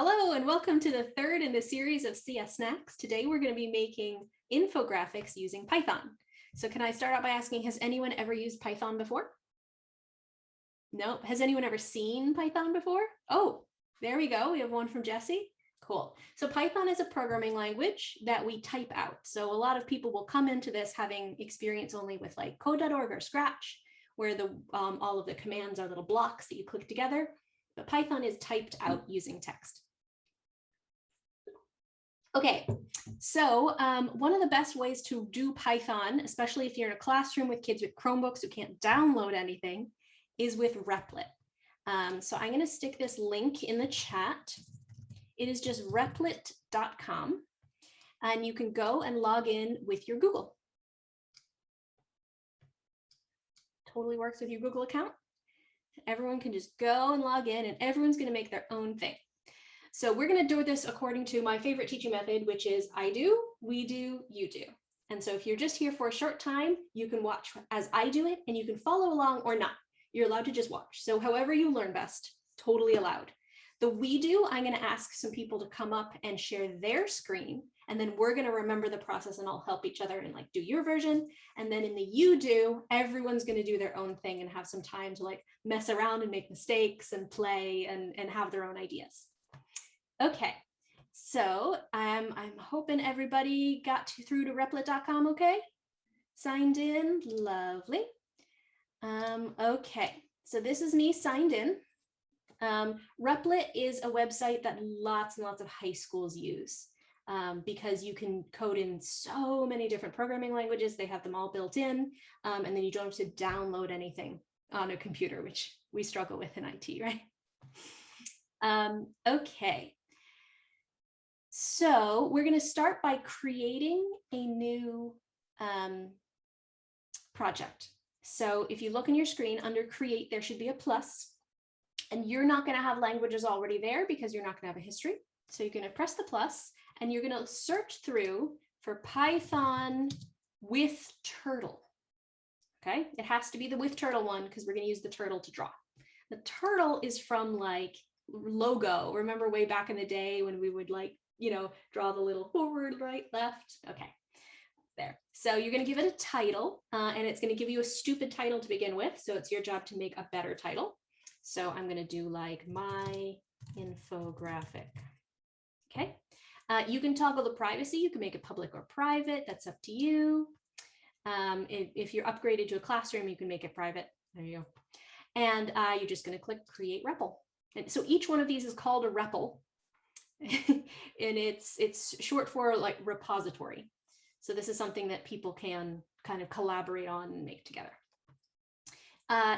Hello and welcome to the third in the series of CS Snacks. Today we're going to be making infographics using Python. So can I start out by asking, has anyone ever used Python before? No. Has anyone ever seen Python before? Oh, there we go. We have one from Jesse. Cool. So Python is a programming language that we type out. So a lot of people will come into this having experience only with like code.org or Scratch, where all of the commands are little blocks that you click together. But Python is typed out using text. Okay, so one of the best ways to do Python, especially if you're in a classroom with kids with Chromebooks who can't download anything, is with Replit. So I'm going to stick this link in the chat. It is just replit.com, and you can go and log in with your Google. Totally works with your Google account. Everyone can just go and log in, and everyone's going to make their own thing. So we're going to do this according to my favorite teaching method, which is I do, we do, you do. And so if you're just here for a short time, you can watch as I do it, and you can follow along or not. You're allowed to just watch. So however you learn best, totally allowed. The we do, I'm going to ask some people to come up and share their screen, and then we're going to remember the process and I'll help each other and like do your version. And then in the you do, everyone's going to do their own thing and have some time to like mess around and make mistakes and play and have their own ideas. Okay, so I'm hoping everybody got through to replit.com okay? Signed in, lovely. Okay, so this is me signed in. Replit is a website that lots and lots of high schools use because you can code in so many different programming languages. They have them all built in, and then you don't have to download anything on a computer, which we struggle with in IT, right? Okay. So we're going to start by creating a new project. So if you look on your screen under create, there should be a plus, and you're not going to have languages already there because you're not going to have a history. So you're going to press the plus and you're going to search through for Python with turtle. Okay, it has to be the with turtle one because we're going to use the turtle to draw. The turtle is from like logo. Remember way back in the day when we would like, you know, draw the little forward, right, left. Okay, there. So you're going to give it a title, and it's going to give you a stupid title to begin with. So it's your job to make a better title. So I'm going to do like my infographic. Okay. You can toggle the privacy. You can make it public or private. That's up to you. If you're upgraded to a classroom, you can make it private. There you go. And you're just going to click create REPL. And so each one of these is called a REPL. And it's short for like repository. So this is something that people can kind of collaborate on and make together.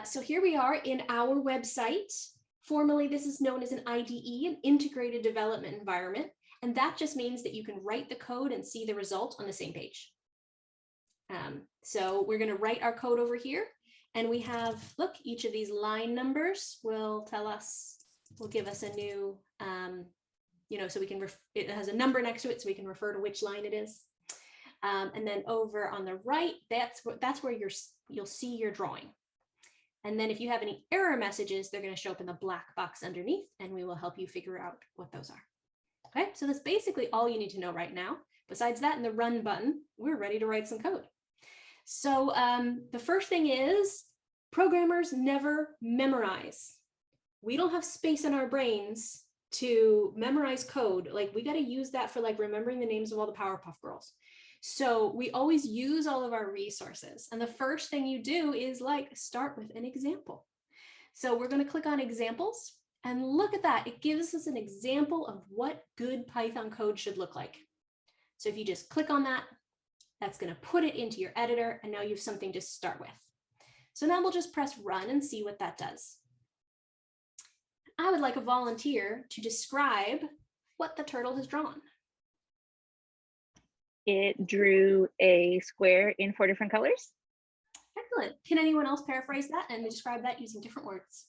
So here we are in our website. Formally, this is known as an IDE, an integrated development environment. And that just means that you can write the code and see the result on the same page. So we're going to write our code over here. And we have, look, each of these line numbers will tell us, will give us a new, you know, so we can, it has a number next to it so we can refer to which line it is. And then over on the right, that's where you'll see your drawing. And then if you have any error messages, they're going to show up in the black box underneath, and we will help you figure out what those are. Okay, so that's basically all you need to know right now. Besides that, in the run button, we're ready to write some code. So the first thing is programmers never memorize. We don't have space in our brains to memorize code. Like we got to use that for like remembering the names of all the Powerpuff Girls. So we always use all of our resources. And the first thing you do is like start with an example. So we're going to click on examples and look at that. It gives us an example of what good Python code should look like. So if you just click on that, that's going to put it into your editor. And now you have something to start with. So now we'll just press run and see what that does. I would like a volunteer to describe what the turtle has drawn. It drew a square in 4 different colors. Excellent. Can anyone else paraphrase that and describe that using different words?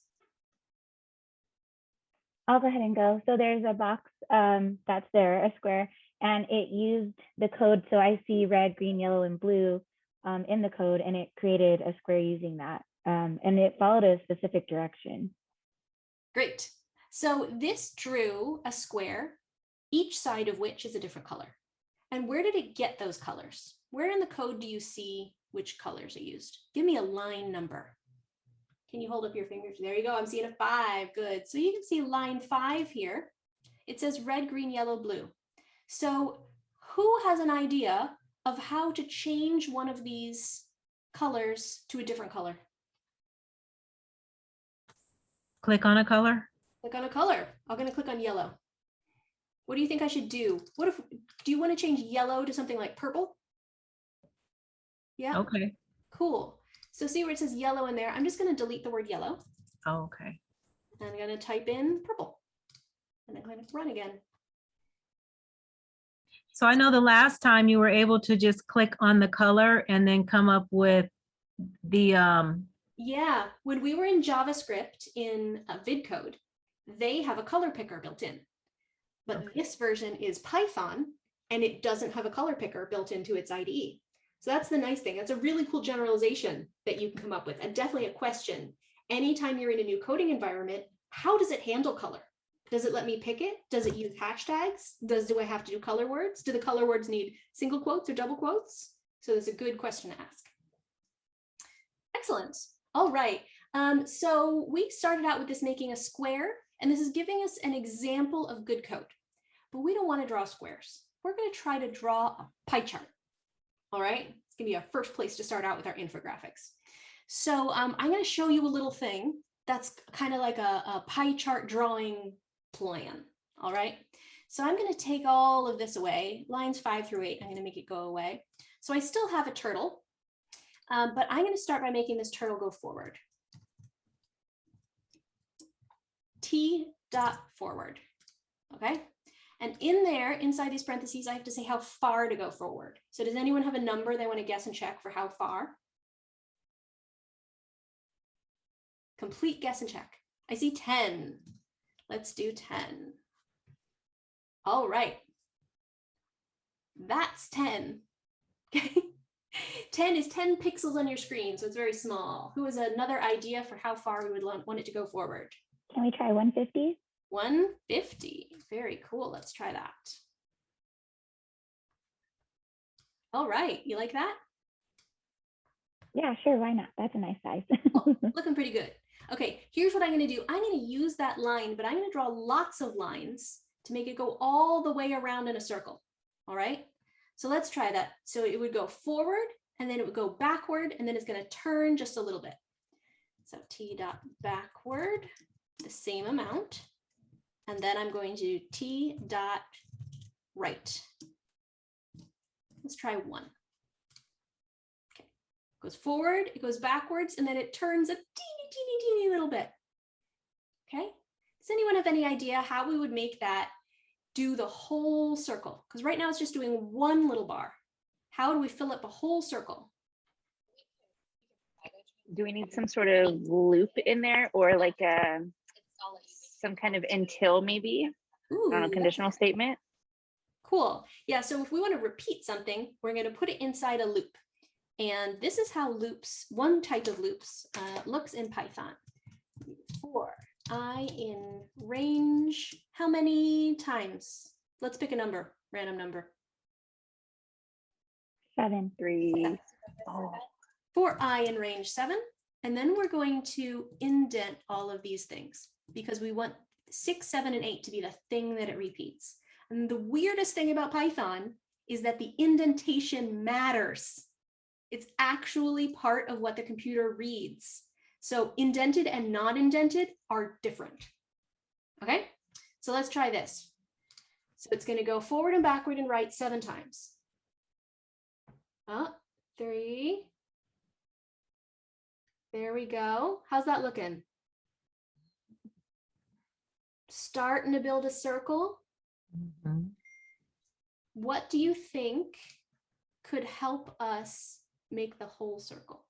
I'll go ahead and go. So there's a box that's there, a square, and it used the code. So I see red, green, yellow, and blue in the code, and it created a square using that. And it followed a specific direction. Great. So this drew a square, each side of which is a different color. And where did it get those colors? Where in the code do you see which colors are used? Give me a line number. Can you hold up your fingers? There you go. I'm seeing a 5. Good. So you can see line 5 here. It says red, green, yellow, blue. So who has an idea of how to change one of these colors to a different color? Click on a color. Click on a color. I'm going to click on yellow. What do you think I should do? Do you want to change yellow to something like purple? Yeah. Okay. Cool. So see where it says yellow in there? I'm just going to delete the word yellow. Okay. And I'm going to type in purple. And then click run again. So I know the last time you were able to just click on the color and then come up with the Yeah, when we were in JavaScript in VidCode, they have a color picker built in. But Okay. this version is Python, and it doesn't have a color picker built into its IDE. So that's the nice thing. That's a really cool generalization that you can come up with, and definitely a question. Anytime you're in a new coding environment, how does it handle color? Does it let me pick it? Does it use hashtags? Do I have to do color words? Do the color words need single quotes or double quotes? So that's a good question to ask. Excellent. All right. So we started out with this making a square, and this is giving us an example of good code. But we don't want to draw squares. We're going to try to draw a pie chart. All right. It's going to be our first place to start out with our infographics. So I'm going to show you a little thing that's kind of like a pie chart drawing plan. All right. So I'm going to take all of this away. Lines 5 through 8, I'm going to make it go away. So I still have a turtle, but I'm going to start by making this turtle go forward. T dot forward. Okay. And in there, inside these parentheses, I have to say how far to go forward. So does anyone have a number they want to guess and check for how far? Complete guess and check. I see 10. Let's do 10. All right. That's 10. Okay. 10 is 10 pixels on your screen, so it's very small. Who has another idea for how far we would want it to go forward? Can we try 150? 150. Very cool. Let's try that. All right. You like that? Yeah, sure. Why not? That's a nice size. Oh, looking pretty good. Okay, here's what I'm going to do. I'm going to use that line, but I'm going to draw lots of lines to make it go all the way around in a circle. All right. So let's try that. So it would go forward, and then it would go backward, and then it's going to turn just a little bit. So T dot backward, the same amount. And then I'm going to T dot right. Let's try 1. Okay, goes forward, it goes backwards, and then it turns a teeny little bit. Okay, does anyone have any idea how we would make that do the whole circle? Because right now it's just doing one little bar. How do we fill up a whole circle? Do we need some sort of loop in there, or like some kind of until maybe? Ooh, I don't know, conditional statement? Cool. Yeah, so if we want to repeat something, we're going to put it inside a loop. And this is how loops, one type of loops, looks in Python. For I in range, how many times? Let's pick a number, random number. 7. 3. Oh, For I in range 7. And then we're going to indent all of these things because we want 6, 7, and 8 to be the thing that it repeats. And the weirdest thing about Python is that the indentation matters. It's actually part of what the computer reads. So indented and not indented are different. Okay, so let's try this. So it's going to go forward and backward and right 7 times. 3. There we go. How's that looking? Starting to build a circle. Mhm. What do you think could help us make the whole circle?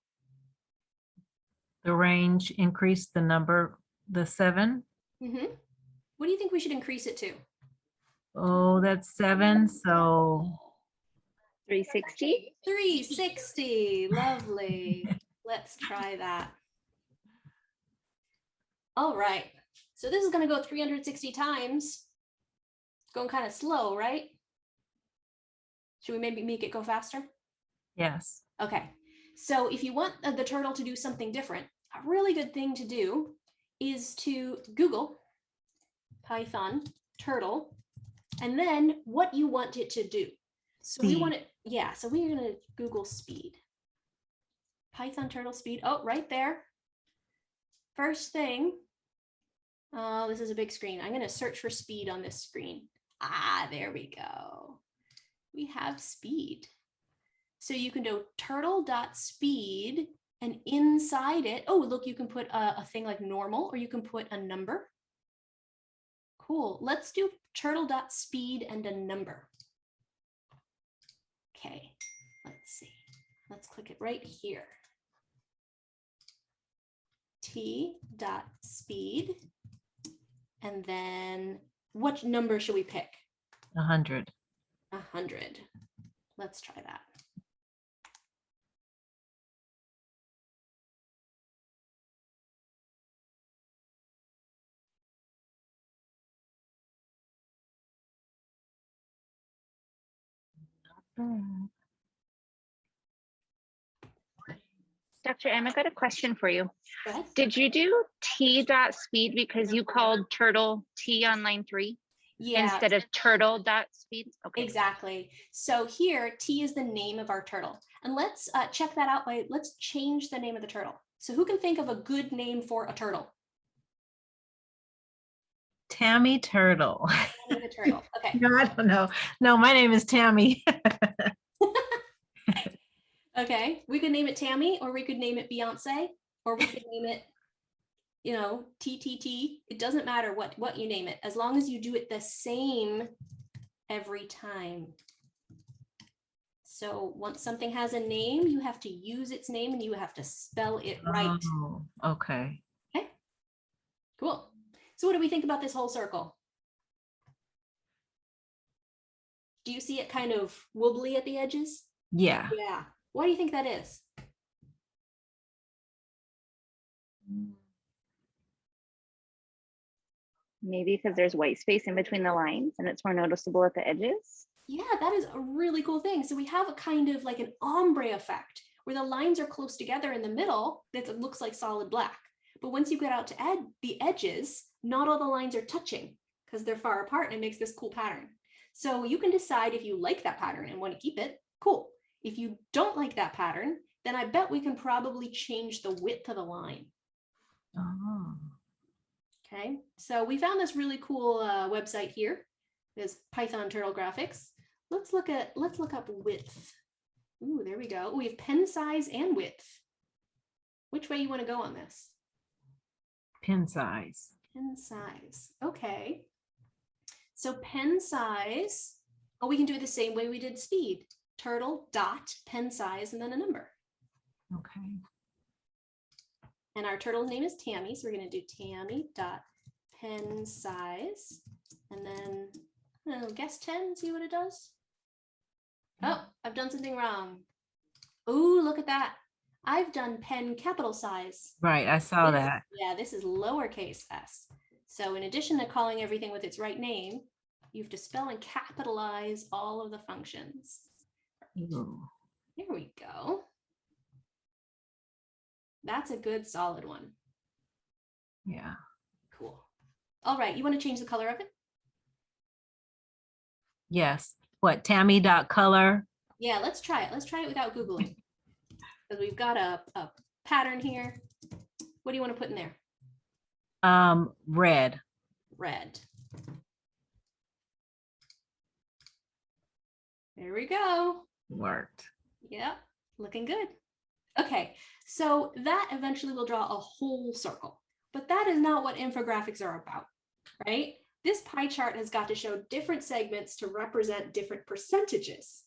The range, increase the number, the 7. What do you think we should increase it to? Oh, that's 7. So 360. 360. Lovely. Let's try that. All right. So this is going to go 360 times. Going kind of slow, right? Should we maybe make it go faster? Yes. Okay. So if you want the turtle to do something different, a really good thing to do is to Google Python turtle and then what you want it to do. So we want it, yeah, so we're going to Google speed. Python turtle speed. Oh, right there. First thing. Oh, this is a big screen. I'm going to search for speed on this screen. Ah, there we go. We have speed. So you can do turtle.speed and inside it, oh, look, you can put a thing like normal or you can put a number. Cool. Let's do turtle.speed and a number. Okay, let's see. Let's click it right here. T.speed. And then what number should we pick? 100. 100. Let's try that. Dr. M, I got a question for you. Go ahead. Did you do T.speed because you called turtle T on line 3 instead of turtle.speed? Okay. Exactly. So here, T is the name of our turtle. And let's check that out by, let's change the name of the turtle. So who can think of a good name for a turtle? Tammy Turtle. Tammy the turtle. Okay. No, I don't know. No, my name is Tammy. Okay. We could name it Tammy, or we could name it Beyonce, or we could name it, you know, TTT. It doesn't matter what you name it, as long as you do it the same every time. So once something has a name, you have to use its name and you have to spell it right. Oh, okay. Okay, cool. So what do we think about this whole circle? Do you see it kind of wobbly at the edges? Yeah. Yeah. Why do you think that is? Maybe because there's white space in between the lines and it's more noticeable at the edges. Yeah, that is a really cool thing. So we have a kind of like an ombre effect where the lines are close together in the middle that looks like solid black. But once you get out to the edges, not all the lines are touching because they're far apart and it makes this cool pattern. So you can decide if you like that pattern and want to keep it, cool. If you don't like that pattern, then I bet we can probably change the width of the line. Oh. Okay, so we found this really cool website here. There's Python turtle graphics. Let's look up width. Ooh, there we go. We have pen size and width. Which way you want to go on this? Pen size. Pen size. Okay. So pen size. Oh, we can do it the same way we did speed. Turtle dot pen size and then a number. Okay. And our turtle's name is Tammy, so we're going to do Tammy dot pen size, and then guess 10. See what it does. Oh, I've done something wrong. Oh, look at that. I've done pen capital size. Right, I saw that. Yeah, this is lowercase s. So in addition to calling everything with its right name, you have to spell and capitalize all of the functions. Ooh. Here we go. That's a good solid one. Yeah. Cool. All right, you want to change the color of it? Yes. What, Tammy.color? Yeah, let's try it. Let's try it without Googling. Because we've got a pattern here. What do you want to put in there? Red. Red. There we go. Worked. Yep, looking good. Okay, so that eventually will draw a whole circle, but that is not what infographics are about, right? This pie chart has got to show different segments to represent different percentages,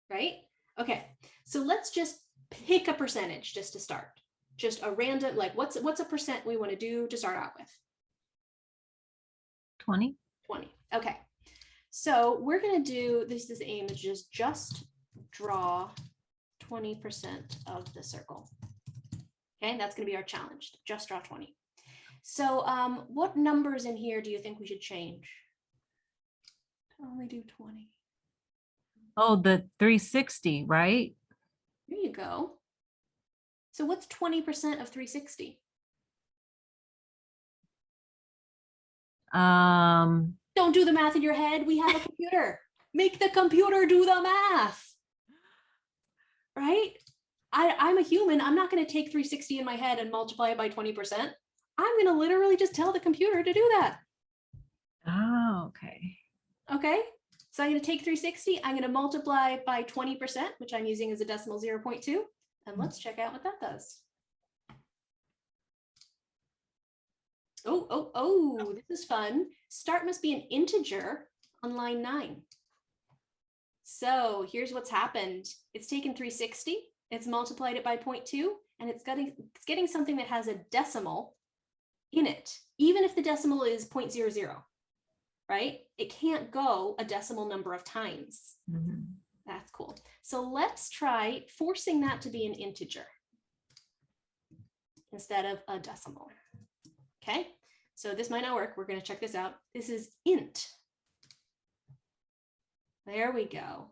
right? Okay, so let's just pick a percentage just to start. Just a random, like what's a percent we want to do to start out with? 20. 20. Okay, so we're going to do, this is the aim, is just draw 20% of the circle. Okay, that's going to be our challenge. Just draw 20. So what numbers in here do you think we should change? Only do 20. Oh, the 360, right? There you go. So what's 20% of 360? Don't do the math in your head. We have a computer. Make the computer do the math. Right? I'm a human. I'm not going to take 360 in my head and multiply it by 20%. I'm going to literally just tell the computer to do that. Oh, okay. Okay. So I'm going to take 360. I'm going to multiply by 20%, which I'm using as a decimal 0.2. And let's check out what that does. Oh, this is fun. Start must be an integer on line 9. So here's what's happened. It's taken 360, it's multiplied it by 0.2, and it's getting something that has a decimal in it, even if the decimal is 0.00, right? It can't go a decimal number of times. Mhm. That's cool. So let's try forcing that to be an integer instead of a decimal. Okay, so this might not work. We're going to check this out. This is int. There we go.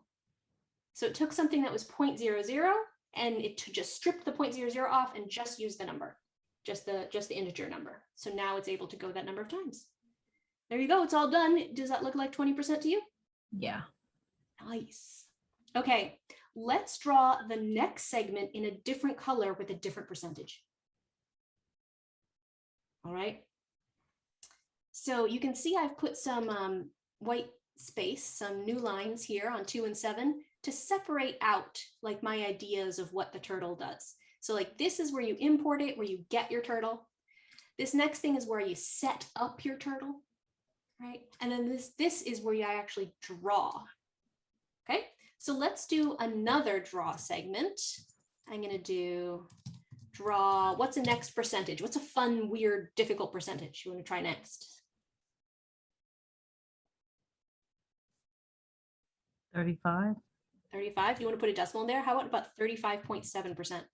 So it took something that was 0.00 and it just stripped the 0.00 off and just used the number, just the integer number. So now it's able to go that number of times. There you go. It's all done. Does that look like 20% to you? Yeah. Nice. Okay, let's draw the next segment in a different color with a different percentage. All right. So you can see I've put some white space, some new lines here on 2 and 7 to separate out like my ideas of what the turtle does. So like this is where you import it, where you get your turtle. This next thing is where you set up your turtle, right? And then this is where you actually draw. Okay, so let's do another draw segment. I'm gonna do draw, what's the next percentage? What's a fun, weird, difficult percentage you want to try next? 35. 35. Do you want to put a decimal in there? How about 35.7%?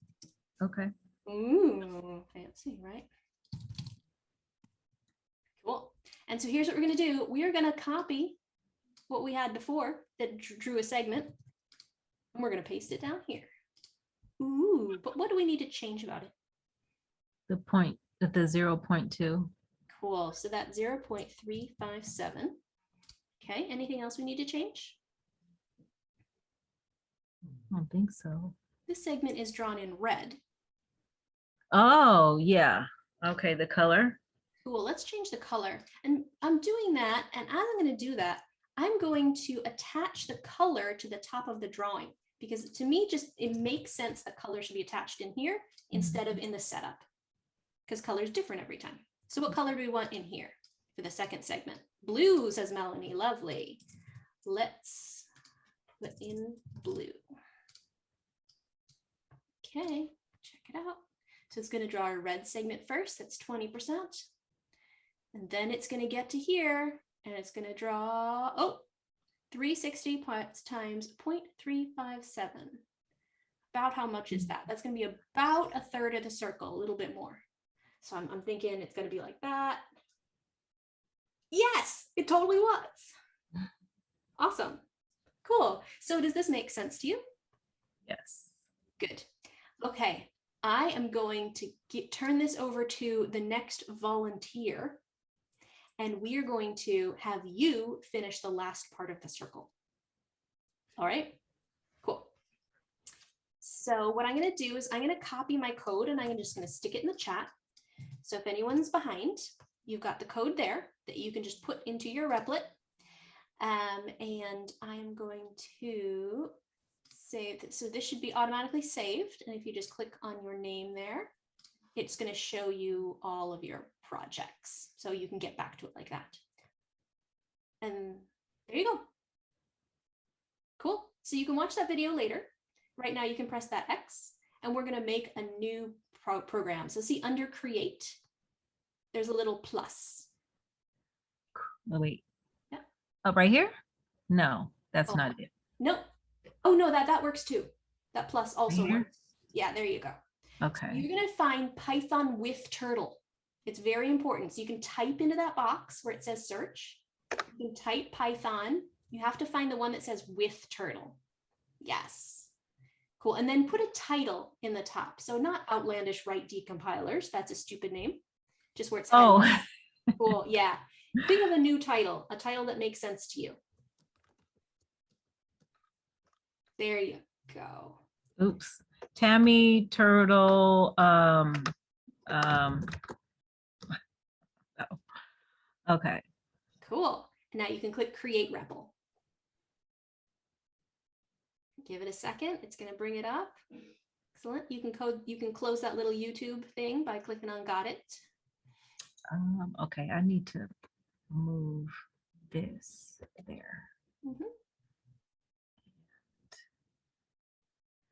Okay. Ooh, fancy, right? Cool. And so here's what we're going to do. We are going to copy what we had before that drew a segment, and we're going to paste it down here. Ooh, but what do we need to change about it? The 0.2. Cool. So that 0.357. Okay. Anything else we need to change? I don't think so. This segment is drawn in red. Oh, yeah. Okay, the color. Cool. Let's change the color. And I'm doing that. And as I'm going to do that, I'm going to attach the color to the top of the drawing, because to me, it makes sense that color should be attached in here instead of in the setup, because color is different every time. So what color do we want in here for the second segment? Blue, says Melanie. Lovely. Let's put in blue. Okay, check it out. So it's going to draw a red segment first. That's 20%. And then it's going to get to here and it's going to draw, 360 times 0.357. About how much is that? That's going to be about a third of the circle, a little bit more. So I'm thinking it's going to be like that. Yes, it totally was. Awesome. Cool. So does this make sense to you? Yes. Good. Okay. I am going to turn this over to the next volunteer, and we are going to have you finish the last part of the circle. All right, cool. So what I'm going to do is I'm going to copy my code and I'm just going to stick it in the chat. So if anyone's behind, you've got the code there that you can just put into your Replit. And I'm going to save this. So this should be automatically saved. And if you just click on your name there, it's going to show you all of your projects. So you can get back to it like that. And there you go. Cool. So you can watch that video later. Right now you can press that X and we're going to make a new program. So see under create, there's a little plus. Oh, wait. Yeah. Up right here? No, that's not it. Nope. Oh no, that works too. That plus also Right here? works. Yeah, there you go. Okay. So you're going to find Python with turtle. It's very important. So you can type into that box where it says search. You can type Python. You have to find the one that says with turtle. Yes. Cool. And then put a title in the top. So not outlandish right decompilers. That's a stupid name. Just where it's Oh, cool. Yeah. Think of a new title, a title that makes sense to you. There you go. oops. Tammy Turtle. Oh, okay. Cool. Now you can click create REPL. Give it a second. It's going to bring it up. Excellent. You can close that little YouTube thing by clicking on got it. Okay, I need to move this there. Mhm.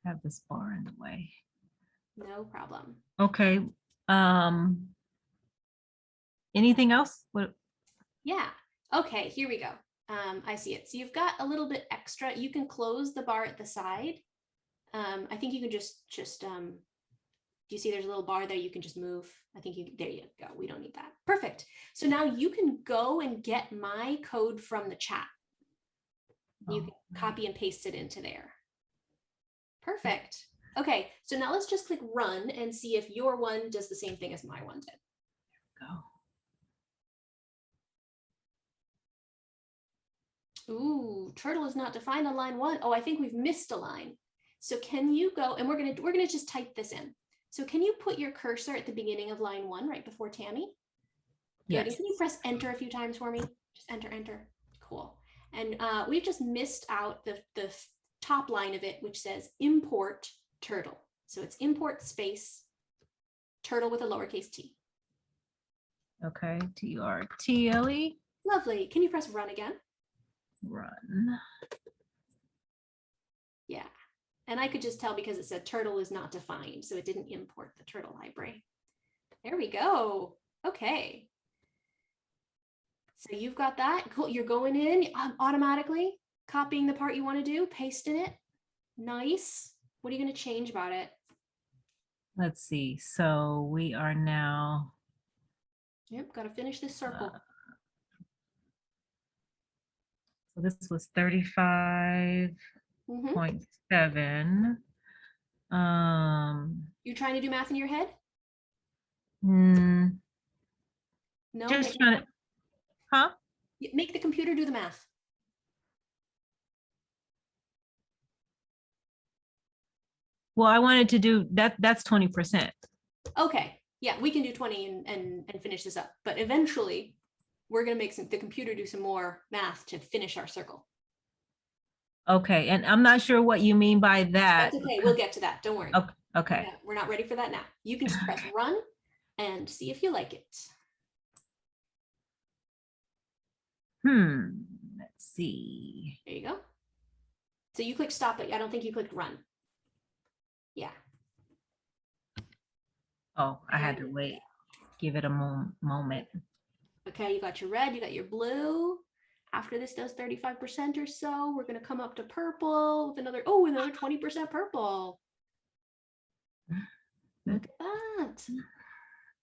Have this bar in the way. No problem. Okay. Anything else? What? Yeah. Okay, here we go. I see it. So you've got a little bit extra. You can close the bar at the side. I think you can just do you see there's a little bar there? You can just move. I think there you go. We don't need that. Perfect. So now you can go and get my code from the chat. You can copy and paste it into there. Perfect. Okay, so now let's just click run and see if your one does the same thing as my one did. Go. Ooh, turtle is not defined on line 1. Oh, I think we've missed a line. So can you go, and we're gonna just type this in. So can you put your cursor at the beginning of line 1 right before Tammy? Good. Yes. And can you press enter a few times for me? Just enter, enter. Cool. And we've just missed out the top line of it, which says import turtle. So it's import space turtle with a lowercase t. Okay, TRTLE. Lovely. Can you press run again? Run. Yeah. And I could just tell because it said turtle is not defined, so it didn't import the turtle library. There we go. Okay. So you've got that. Cool. You're going in automatically, copying the part you want to do, pasting it. Nice. What are you going to change about it? Let's see. So we are now. Yep. Got to finish this circle. So this was 35.7. You're trying to do math in your head? No. Just trying to, huh? Make the computer do the math. Well, I wanted to do that. That's 20%. Okay. Yeah, we can do 20 and finish this up. But eventually, we're going to make the computer do some more math to finish our circle. Okay. And I'm not sure what you mean by that. That's okay. We'll get to that. Don't worry. Okay. Yeah, we're not ready for that now. You can just press run and see if you like it. Let's see. There you go. So you click stop, but I don't think you clicked run. Yeah. Oh, I had to wait. Give it a moment. Okay, you got your red, you got your blue. After this does 35% or so, we're going to come up to purple with another 20% purple. Look at that.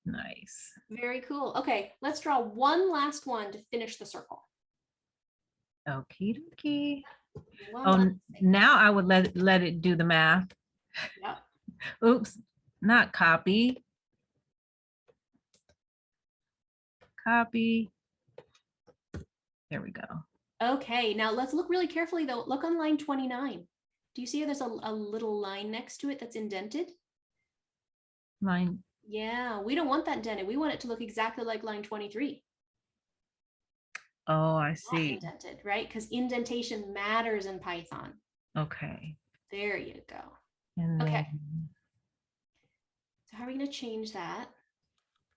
Nice. Very cool. Okay, let's draw one last one to finish the circle. Okie dokie. Oh, now I would let it do the math. Yep. Oops, not copy. Copy. There we go. Okay, now let's look really carefully though. Look on line 29. Do you see there's a little line next to it that's indented? Line. Yeah, we don't want that indented. We want it to look exactly like line 23. Oh, I Not see. indented, right? Because indentation matters in Python. Okay. There you go. And Okay. then, so how are we going to change that?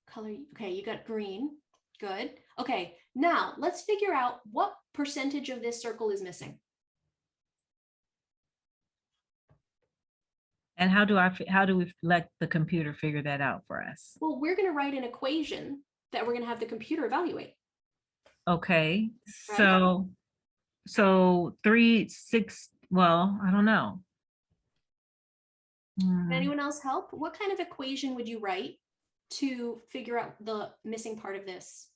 Color. Okay, you got green. Good. Okay, now let's figure out what percentage of this circle is missing. and how do we let the computer figure that out for us? Well, we're going to write an equation that we're going to have the computer evaluate. Okay. Right? So 3, 6, well, I don't know. Can anyone else help? What kind of equation would you write to figure out the missing part of this?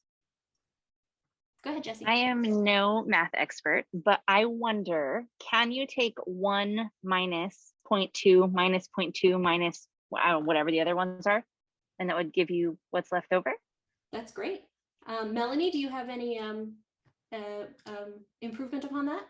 Go ahead, Jessie. I am no math expert, but I wonder, can you take 1 minus 0.2 minus 0.2 minus whatever the other ones are, and that would give you what's left over? That's great. Melanie, do you have any improvement upon that?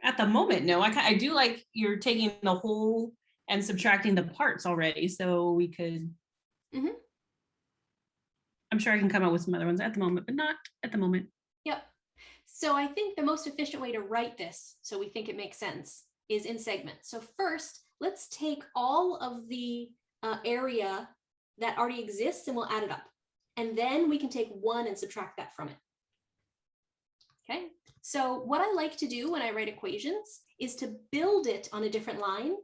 At the moment, no. I do like you're taking the whole and subtracting the parts already, so we could. Mhm. I'm sure I can come up with some other ones at the moment, but not at the moment. Yep. So I think the most efficient way to write this, so we think it makes sense, is in segments. So first, let's take all of the area that already exists and we'll add it up. And then we can take 1 and subtract that from it. Okay, so what I like to do when I write equations is to build it on a different line.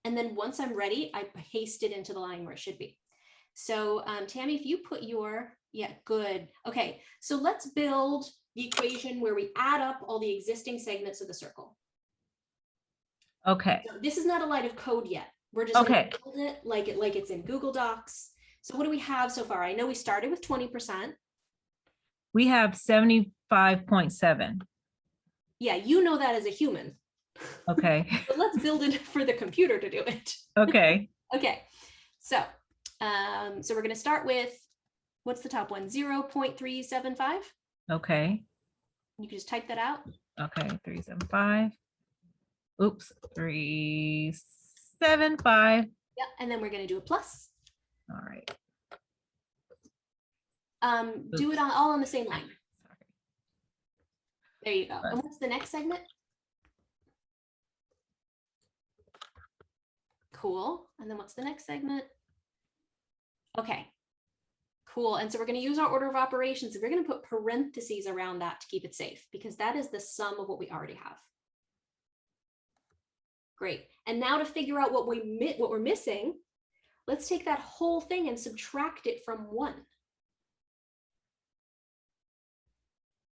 And then once I'm ready, I paste it into the line where it should be. So Tammy, if you put your, yeah, good. Okay, so let's build the equation where we add up all the existing segments of the circle. Okay. So this is not a line of code yet. We're just going to build it like it's in Google Docs. So what do we have so far? I know we started with 20%. We have 75.7. Yeah, you know that as a human. Okay. So let's build it for the computer to do it. Okay. Okay, so so we're going to start with, what's the top one? 0.375. Okay. You can just type that out. Okay. 375. Oops. 375. Yeah, and then we're going to do a plus. All right. Do it all on the same line. Sorry. There you go. And what's the next segment? Cool. And then what's the next segment? Okay. Cool. And so we're going to use our order of operations. We're going to put parentheses around that to keep it safe, because that is the sum of what we already have. Great. And now to figure out what we're missing, let's take that whole thing and subtract it from 1.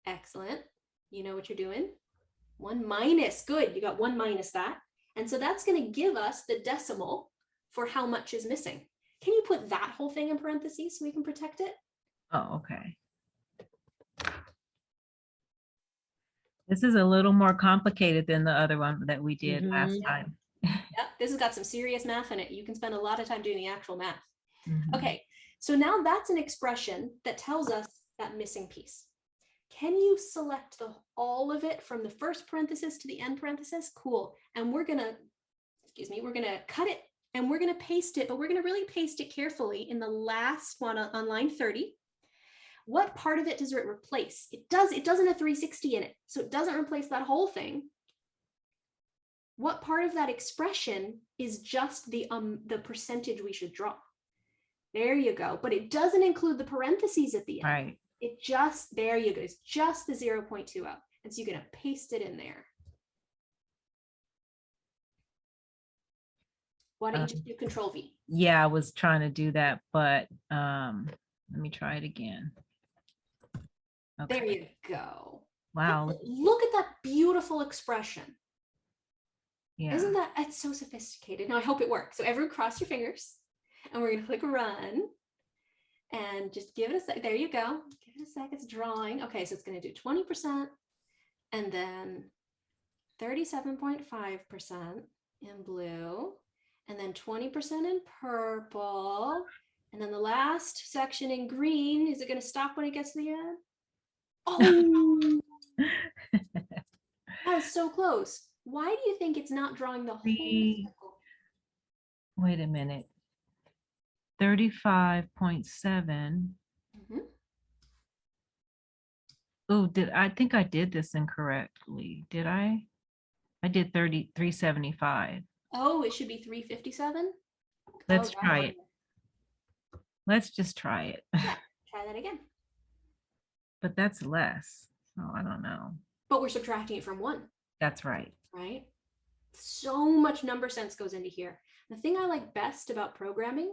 Excellent. You know what you're doing. 1 minus, good. You got 1 minus that. And so that's going to give us the decimal for how much is missing. Can you put that whole thing in parentheses so we can protect it? Oh, okay. This is a little more complicated than the other one that we did last time. Yep, this has got some serious math in it. You can spend a lot of time doing the actual math. Mhm. Okay, so now that's an expression that tells us that missing piece. Can you select all of it from the first parenthesis to the end parenthesis? Cool. And we're going to, we're going to cut it and we're going to paste it, but we're going to really paste it carefully in the last one on line 30. What part of it does it replace? It doesn't have 360 in it, so it doesn't replace that whole thing. What part of that expression is just the percentage we should draw? There you go. But it doesn't include the parentheses at the end. Right. It just, there you go. It's just the 0.20. And so you're going to paste it in there. Why don't you just do Control V? Yeah, I was trying to do that, but let me try it again. Okay. There you go. Wow. Look at that beautiful expression. Yeah. Isn't that, it's so sophisticated. Now I hope it works. So everyone cross your fingers and we're going to click run and just give it a sec. There you go. Give it a sec. It's drawing. Okay. So it's going to do 20% and then 37.5% in blue and then 20% in purple. And then the last section in green. Is it going to stop when it gets to the end? Oh, that was so close. Why do you think it's not drawing the whole circle? Wait a minute. 35.7. Mm-hmm. Oh, I think I did this incorrectly. Did I? I did 375. Oh, it should be 357. Let's try it. Let's just try it. Yeah, try that again. But that's less. So I don't know. But we're subtracting it from 1. That's right. Right? So much number sense goes into here. The thing I like best about programming,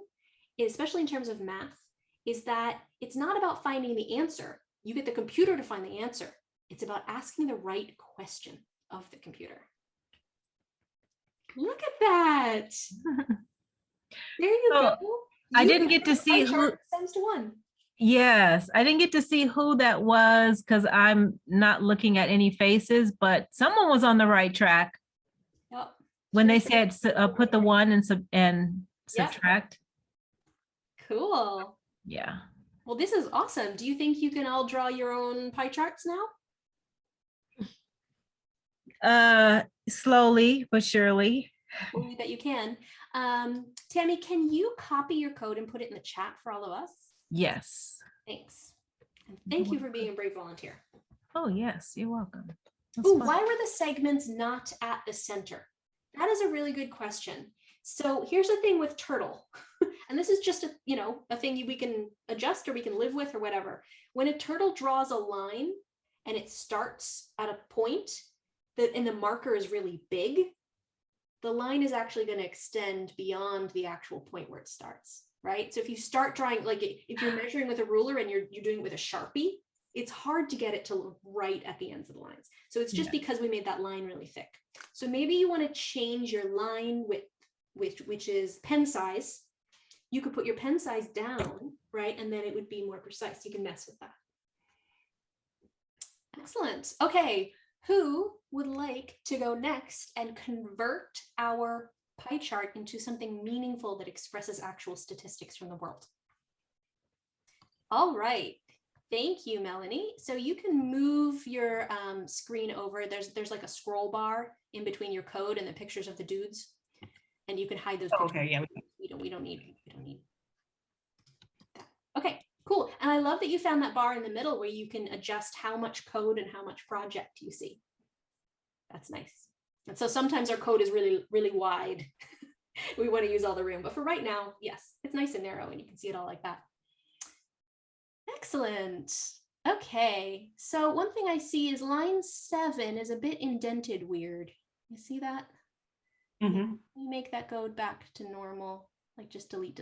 especially in terms of math, is that it's not about finding the answer. You get the computer to find the answer. It's about asking the right question of the computer. Look at that. There you So, go. I didn't get to see pie who. chart stems to 1. Yes, I didn't get to see who that was because I'm not looking at any faces, but someone was on the right track Yep. when they said put the 1 and Yep. subtract. Cool. Yeah. Well, this is awesome. Do you think you can all draw your own pie charts now? Slowly but surely. Believe that you can. Tammy, can you copy your code and put it in the chat for all of us? Yes. Thanks. And thank you for being a brave volunteer. Oh, yes, you're welcome. That's Ooh, fun. why were the segments not at the center? That is a really good question. So here's the thing with turtle, and this is just a thing we can adjust or we can live with or whatever. When a turtle draws a line and it starts at a point and the marker is really big, the line is actually going to extend beyond the actual point where it starts, right? So if you start drawing, like if you're measuring with a ruler and you're doing it with a Sharpie, it's hard to get it to look right at the ends of the lines. So it's just because we made that line really thick. So maybe you want to change your line width, which is pen size. You could put your pen size down, right? And then it would be more precise. You can mess with that. Excellent. Okay, who would like to go next and convert our pie chart into something meaningful that expresses actual statistics from the world? All right. Thank you, Melanie. So you can move your screen over. There's like a scroll bar in between your code and the pictures of the dudes, and you can hide those pictures. Okay, yeah. We don't need that. Okay, cool. And I love that you found that bar in the middle where you can adjust how much code and how much project you see. That's nice. And so sometimes our code is really, really wide. We want to use all the room, but for right now, yes, it's nice and narrow and you can see it all like that. Excellent. Okay, so one thing I see is line 7 is a bit indented weird. You see that? Mm-hmm. You make that go back to normal, like just delete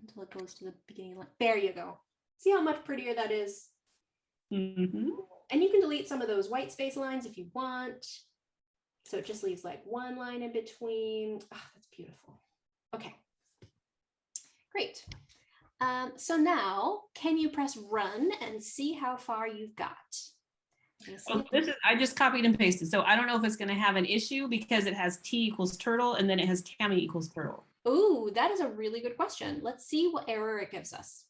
until it goes to the beginning line. There you go. See how much prettier that is? Mm-hmm. And you can delete some of those white space lines if you want. So it just leaves like one line in between. Oh, that's beautiful. Okay, great. So now, can you press run and see how far you've got? Oh, I just copied and pasted. So I don't know if it's going to have an issue because it has T equals turtle and then it has Tammy equals turtle. Ooh, that is a really good question. Let's see what error it gives us.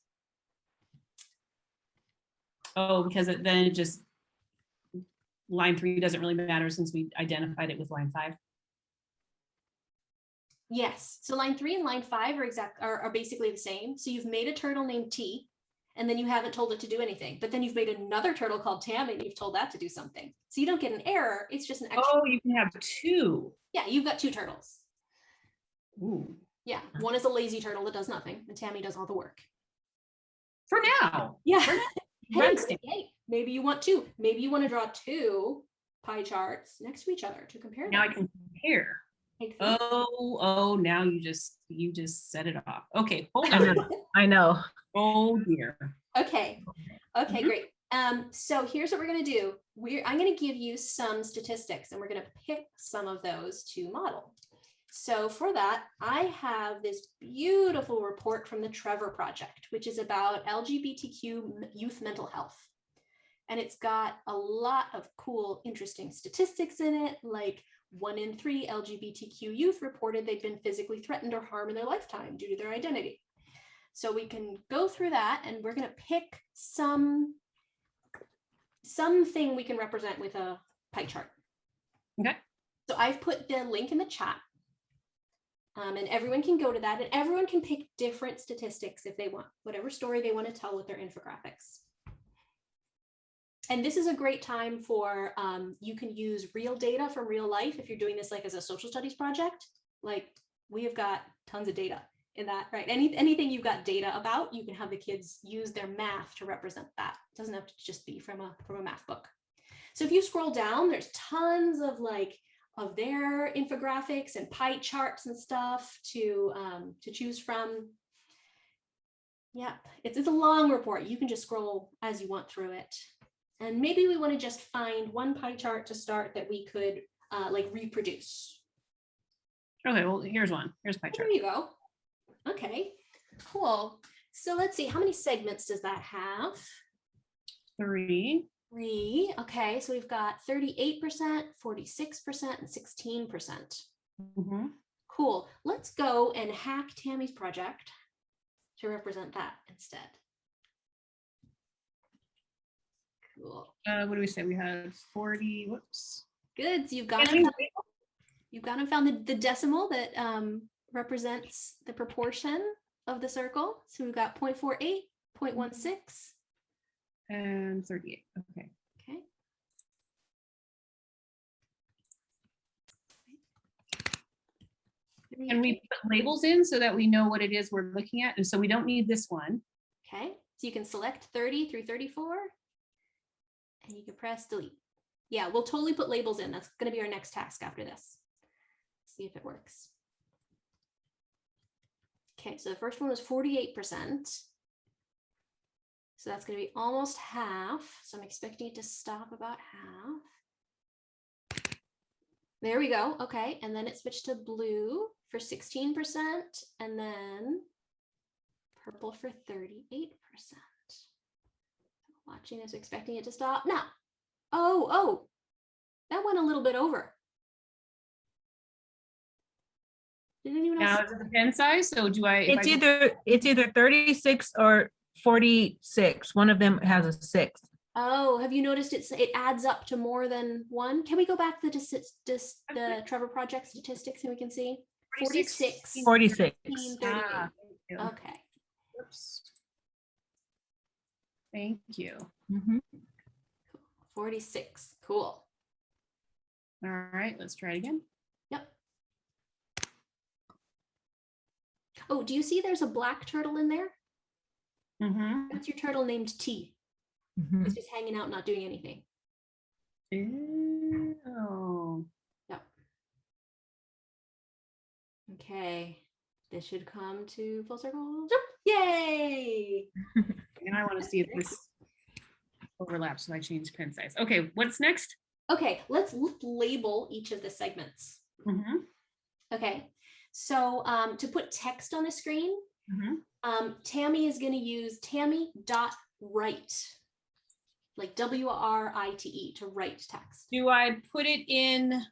Oh, because then it just, line 3 doesn't really matter since we identified it with line 5. Yes, so line 3 and line 5 are basically the same. So you've made a turtle named T, and then you haven't told it to do anything. But then you've made another turtle called Tammy, and you've told that to do something. So you don't get an error. It's just an extra. Oh, you can have 2. Yeah, you've got 2 turtles. Ooh. Yeah, one is a lazy turtle that does nothing, and Tammy does all the work. For now. Yeah. Hey, hey, maybe you want 2. Maybe you want to draw 2 pie charts next to each other to compare now them. I can compare. Exactly. Oh, now you just set it off. Okay, hold on. I know. Oh dear. Okay, great. So here's what we're going to do. I'm going to give you some statistics and we're going to pick some of those to model. So for that, I have this beautiful report from the Trevor Project, which is about LGBTQ youth mental health. And it's got a lot of cool, interesting statistics in it, like 1 in 3 LGBTQ youth reported they'd been physically threatened or harmed in their lifetime due to their identity. So we can go through that and we're going to pick something we can represent with a pie chart. Okay. So I've put the link in the chat. And everyone can go to that and everyone can pick different statistics if they want, whatever story they want to tell with their infographics. And this is a great time for, you can use real data from real life if you're doing this like as a social studies project. Like we have got tons of data in that, right? Anything you've got data about, you can have the kids use their math to represent that. It doesn't have to just be from a math book. So if you scroll down, there's tons of of their infographics and pie charts and stuff to choose from. Yeah, it's a long report. You can just scroll as you want through it. And maybe we want to just find one pie chart to start that we could like reproduce. Okay, well, here's one. Here's pie chart. There you go. Okay, cool. So let's see, how many segments does that have? 3. 3. Okay, so we've got 38%, 46%, and 16%. Mm-hmm. Cool. Let's go and hack Tammy's project to represent that instead. Cool. What do we say? We had 40. Whoops. Good. So you've gone and found the decimal that represents the proportion of the circle. So we've got 0.48, 0.16. And 38. Okay. Okay. And we put labels in so that we know what it is we're looking at. And so we don't need this one. Okay. So you can select 30 through 34 and you can press delete. Yeah, we'll totally put labels in. That's going to be our next task after this. See if it works. Okay, so the first one was 48%. So that's going to be almost half. So I'm expecting it to stop about half. There we go. Okay, and then it switched to blue for 16%, and then purple for 38%. Watching this, expecting it to stop. Now, oh, that went a little bit over. Did anyone else? Now is it the pen size? So do I? It's either 36 or 46. One of them has a 6. Oh, have you noticed it adds up to more than one? Can we go back to the Trevor Project statistics and we can see? 46. 46. 15, 38. Ah, thank you. Okay. Oops. Thank you. Mm-hmm. 46. Cool. All right, let's try it again. Yep. Oh, do you see there's a black turtle in there? Mm-hmm. That's your turtle named T. Mm-hmm. It's just hanging out, not doing anything. Oh. Yep. Okay. This should come to full circle. Yay! And I want to see if this overlaps, so I change pen size. Okay, what's next? Okay, let's label each of the segments. Mm-hmm. Okay, so to put text on the screen, Tammy is going to use Tammy.write, like WRITE, to write text. Do I put it in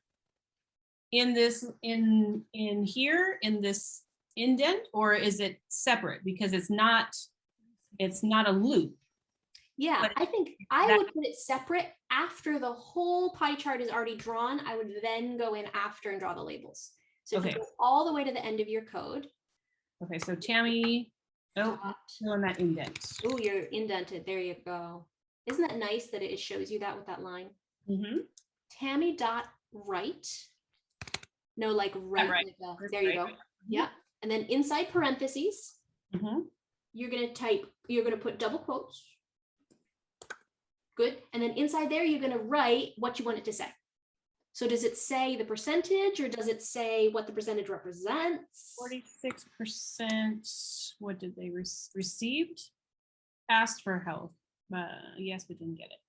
this in here in this indent, or is it separate because it's not a loop? Yeah, But I think I would put it separate after the whole pie chart is already drawn. I would then go in after and draw the labels. So if you go all the way to the end of your code. Okay, so Tammy, still in that indent. Oh, you're indented. There you go. Isn't that nice that it shows you that with that line? Mm-hmm. Tammy.write. No, like right. Right. Like there you go. Yeah. And then inside parentheses, you're going to put double quotes. Good. And then inside there, you're going to write what you want it to say. So does it say the percentage, or does it say what the percentage represents? 46%. What did they received? Asked for help. Yes, but didn't get it.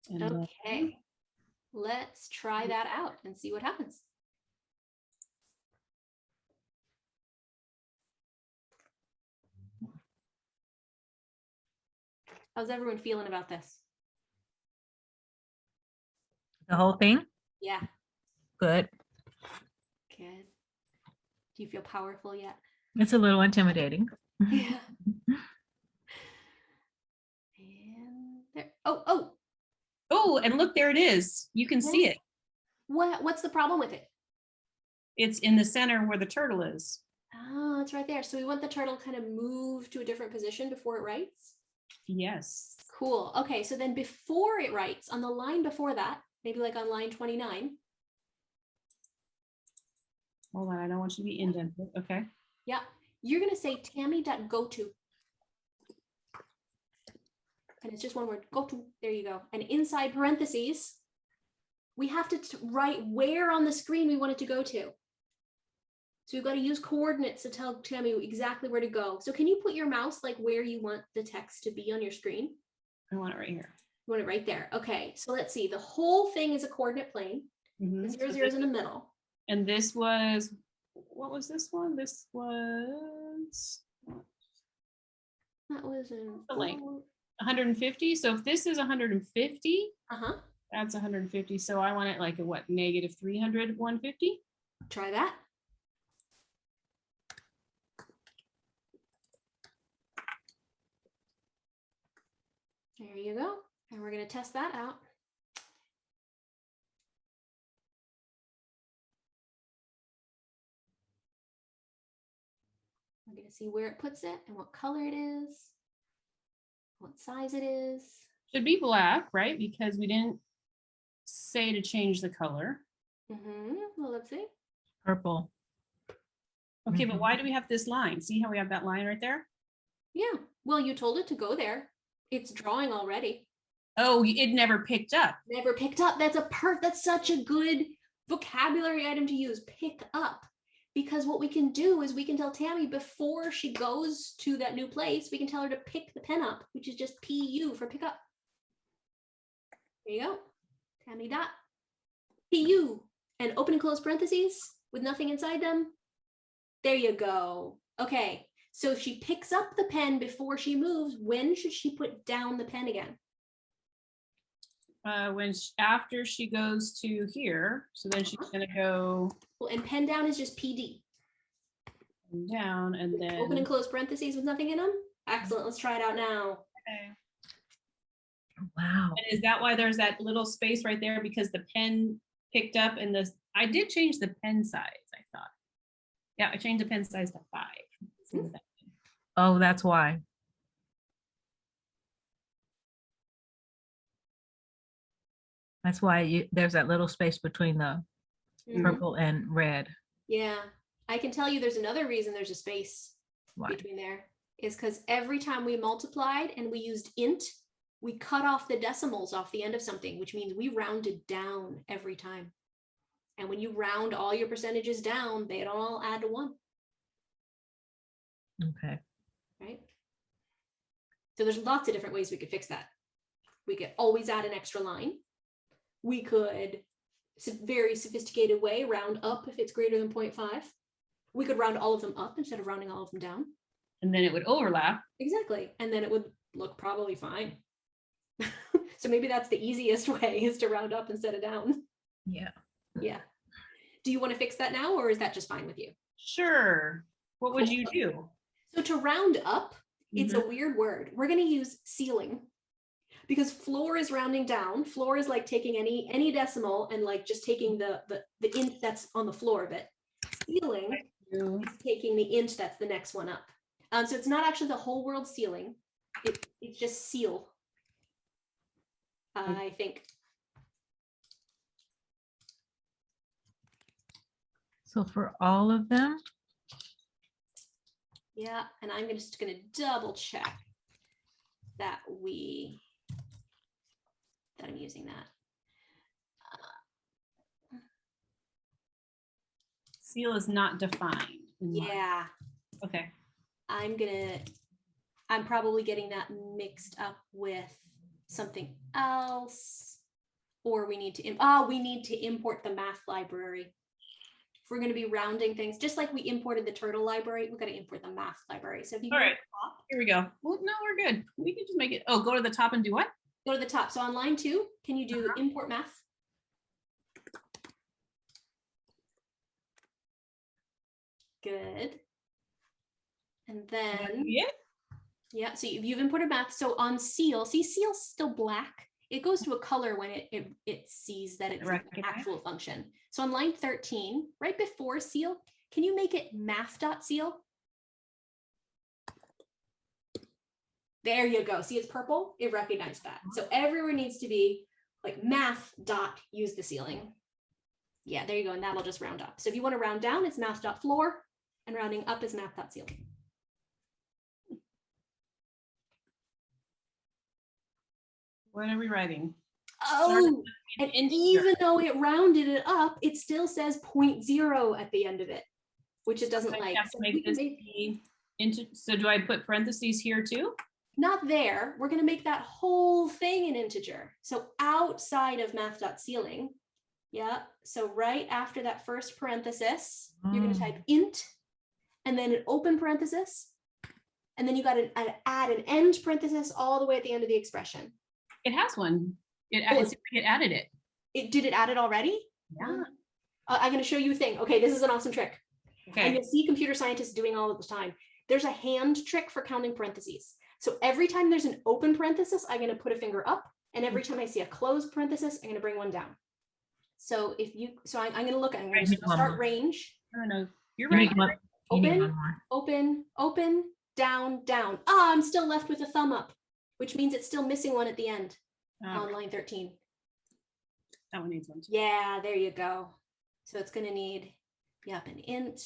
And okay. Let's try that out and see what happens. How's everyone feeling about this? The whole thing? Yeah. Good. Good. Do you feel powerful yet? It's a little intimidating. Yeah. And there. Oh, and look, there it is. You can see it. What's the problem with it? It's in the center where the turtle is. Oh, it's right there. So we want the turtle kind of move to a different position before it writes? Yes. Cool. Okay, so then before it writes, on the line before that, maybe like on line 29. Hold on, I don't want you to be indented. Okay. Yeah, you're going to say Tammy.goto. And it's just one word, go to. There you go. And inside parentheses, we have to write where on the screen we want it to go to. So we've got to use coordinates to tell Tammy exactly where to go. So can you put your mouse like where you want the text to be on your screen? I want it right here. You want it right there. Okay, so let's see. The whole thing is a coordinate plane. Mhm. The 0, So 0 is this- in the middle. And this was, what was this one? This was That was in like 150. So if this is 150, uh-huh. that's 150. So I want it like a what, negative 300, 150? Try that. There you go. And we're going to test that out. We're going to see where it puts it and what color it is, what size it is. Should be black, right? Because we didn't say to change the color. Well, let's see. Purple. Okay, but why do we have this line? See how we have that line right there? Yeah. Well, you told it to go there. It's drawing already. Oh, it never picked up. Never picked up. That's such a good vocabulary item to use. Pick up. Because what we can do is we can tell Tammy before she goes to that new place, we can tell her to pick the pen up, which is just PU for pick up. There you go. Tammy dot PU and open and close parentheses with nothing inside them. There you go. Okay. So if she picks up the pen before she moves, when should she put down the pen again? After she goes to here, so then she's gonna go Well, and pen down is just PD. down and then Open and close parentheses with nothing in them. Excellent. Let's try it out now. okay. Wow. And is that why there's that little space right there? Because the pen picked up and I did change the pen size, I thought. Yeah, I changed the pen size to 5. See what that means. Oh, that's why. That's why there's that little space between the Mhm. purple and red. Yeah. I can tell you there's another reason there's a space Why? between there is because every time we multiplied and we used int, we cut off the decimals off the end of something, which means we rounded down every time. And when you round all your percentages down, they all add to 1, Okay. right? So there's lots of different ways we could fix that. We could always add an extra line. We could, very sophisticated way, round up if it's greater than 0.5. We could round all of them up instead of rounding all of them down. And then it would overlap. Exactly. And then it would look probably fine. So maybe that's the easiest way, is to round up instead of down. Yeah. Yeah. Do you want to fix that now, or is that just fine with you? Sure. What would you do? So to round up, it's a weird word. We're going to use ceiling, because floor is rounding down. Floor is like taking any decimal and like just taking the int that's on the floor of it. Ceiling is taking the int that's the next one up. So it's not actually the whole world ceiling. It's just seal, I think. So for all of them, Yeah, and I'm just going to double check that I'm using that. Seal is not defined. in mine. Yeah, Okay. I'm probably getting that mixed up with something else, or we need to import the math library. If we're going to be rounding things, just like we imported the turtle library, we're going to import the math library. So if you All go to right. the top, Here we go. Well, no, we're good. We can just make it. Oh, go to the top and do what? go to the top. So on line 2, can you do import math? Good. And then, Yeah. yeah, so you've imported math. So on seal, see, seal's still black. It goes to a color when it sees that it's an Recognize. actual function. So on line 13, right before seal, can you make it math.seal? There you go. See, it's purple. It recognized that. So everywhere needs to be like math dot use the ceiling. Yeah, there you go. And that'll just round up. So if you want to round down, it's math dot floor, and rounding up is math dot ceiling. What are we writing? Oh, and integer. even though it rounded it up, it still says 0.0 at the end of it, which it doesn't I like. have to So we make can this be into. So do I put parentheses here too? Not there. We're going to make that whole thing an integer. So outside of math.ceiling, yeah. So right after that first parenthesis, you're going to type int, and then an open parenthesis, and then you got to add an end parenthesis all the way at the end of the expression. It has one. It added it. Did it add it already? Yeah. I'm going to show you a thing. Okay, this is an awesome trick. And Okay. you'll see computer scientists doing all of the time. There's a hand trick for counting parentheses. So every time there's an open parenthesis, I'm going to put a finger up. And every time I see a closed parenthesis, I'm going to bring one down. So I'm going to look at, I'm going to start range. No, you're right. Open, open, open, down, down. Ah, I'm still left with a thumb up, which means it's still missing one at the end on line 13. That one needs one too. Yeah, there you go. So it's going to need, yep, an int.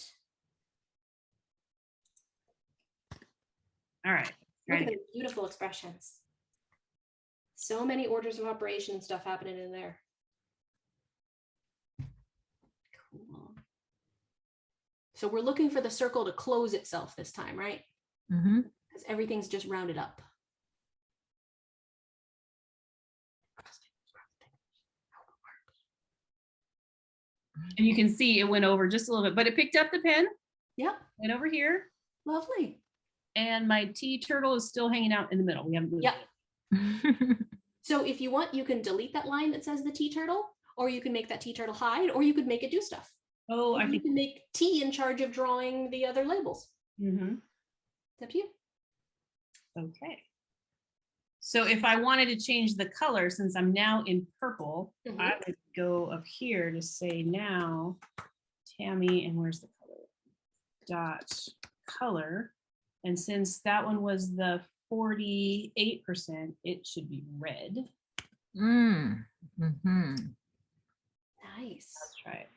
All right. Look at the beautiful expressions. So many orders of operation stuff happening in there. Cool. So we're looking for the circle to close itself this time, right? Mm-hmm. Because everything's just rounded up. And you can see it went over just a little bit, but it picked up the pen. Yep. Went over here. Lovely. And my T turtle is still hanging out in the middle. We haven't moved Yep. it. So if you want, you can delete that line that says the T turtle, or you can make that T turtle hide, or you could make it do stuff. Oh, I You think. can make T in charge of drawing the other labels. Mm-hmm. It's up to you. Okay. So if I wanted to change the color, since I'm now in purple, Mhm. I would go up here to say now, Tammy, and where's the color? Dot color. And since that one was the 48%, it should be red. Mm-hmm. Nice. Let's try it.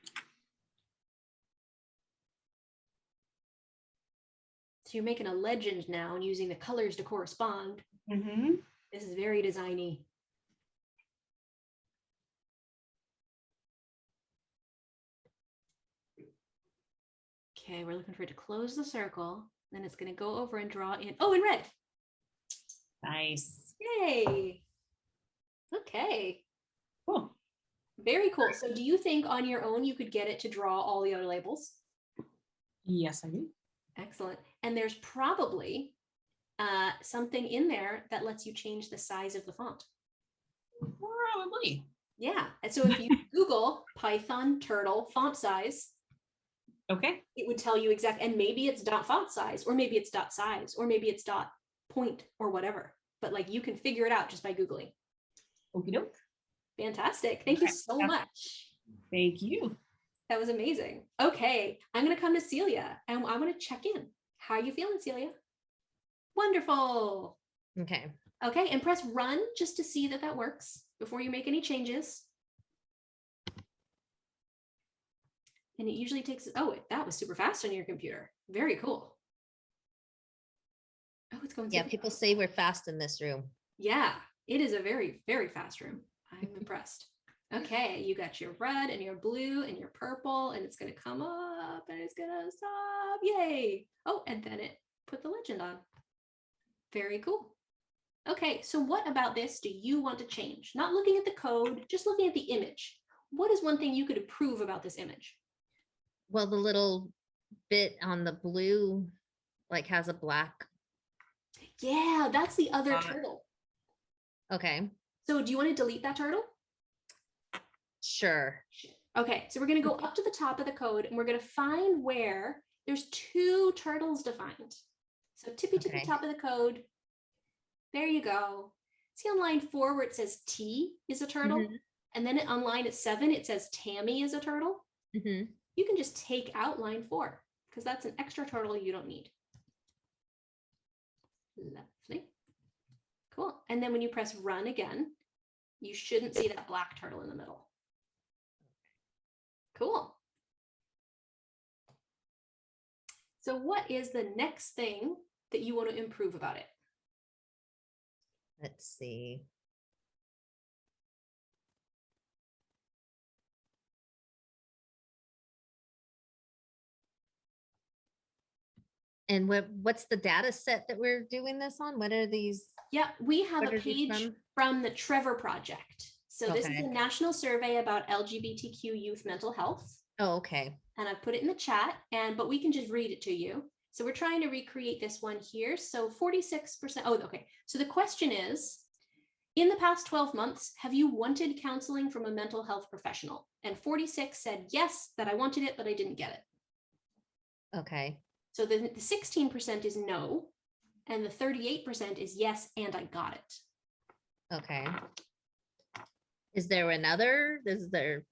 So you're making a legend now and using the colors to correspond. Mm-hmm. This is very designy. Okay, we're looking for it to close the circle. Then it's going to go over and draw in. Oh, in red. Nice. Yay. Okay. Cool. Very cool. So do you think on your own you could get it to draw all the other labels? Yes, I do. Excellent. And there's probably something in there that lets you change the size of the font. Probably. Yeah. And so if you Google Python turtle font size, Okay. it would tell you exactly, and maybe it's dot font size, or maybe it's dot size, or maybe it's dot point or whatever. But like you can figure it out just by Googling. Okie doke. Fantastic. Thank you so much. Thank you. That was amazing. Okay, I'm going to come to Celia and I'm going to check in. How are you feeling, Celia? Wonderful. Okay. Okay, and press run just to see that that works before you make any changes. And it usually takes, oh, that was super fast on your computer. Very cool. Oh, it's going Yeah, super people fast. say we're fast in this room. Yeah, it is a very, very fast room. I'm impressed. Okay, you got your red and your blue and your purple, and it's going to come up and it's going to stop. Yay. Oh, and then it put the legend on. Very cool. Okay, so what about this do you want to change? Not looking at the code, just looking at the image. What is one thing you could improve about this image? Well, the little bit on the blue, like has a black. Yeah, that's the other Got it. turtle. Okay, So do you want to delete that turtle? sure. Okay, so we're going to go up to the top of the code and we're going to find where there's two turtles defined. So tippy to the Okay. top of the code. There you go. See on line 4 where it says T is a turtle? Mhm. And then on line 7, it says Tammy is a turtle. Mhm. You can just take out line 4 because that's an extra turtle you don't need. Lovely. Cool. And then when you press run again, you shouldn't see that black turtle in the middle. Cool. So what is the next thing that you want to improve about it? Let's see. And what's the data set that we're doing this on? What are these? Yeah, we have What a are these page from? from the Trevor Project. So this is Okay. a national survey about LGBTQ youth mental health. Oh, okay. And I put it in the chat, but we can just read it to you. So we're trying to recreate this one here. So 46%. Oh, okay. So the question is, in the past 12 months, have you wanted counseling from a mental health professional? And 46 said yes, that I wanted it, but I didn't get it. Okay. So the 16% is no, and the 38% is yes, and I got it. Okay. Is there another? Is there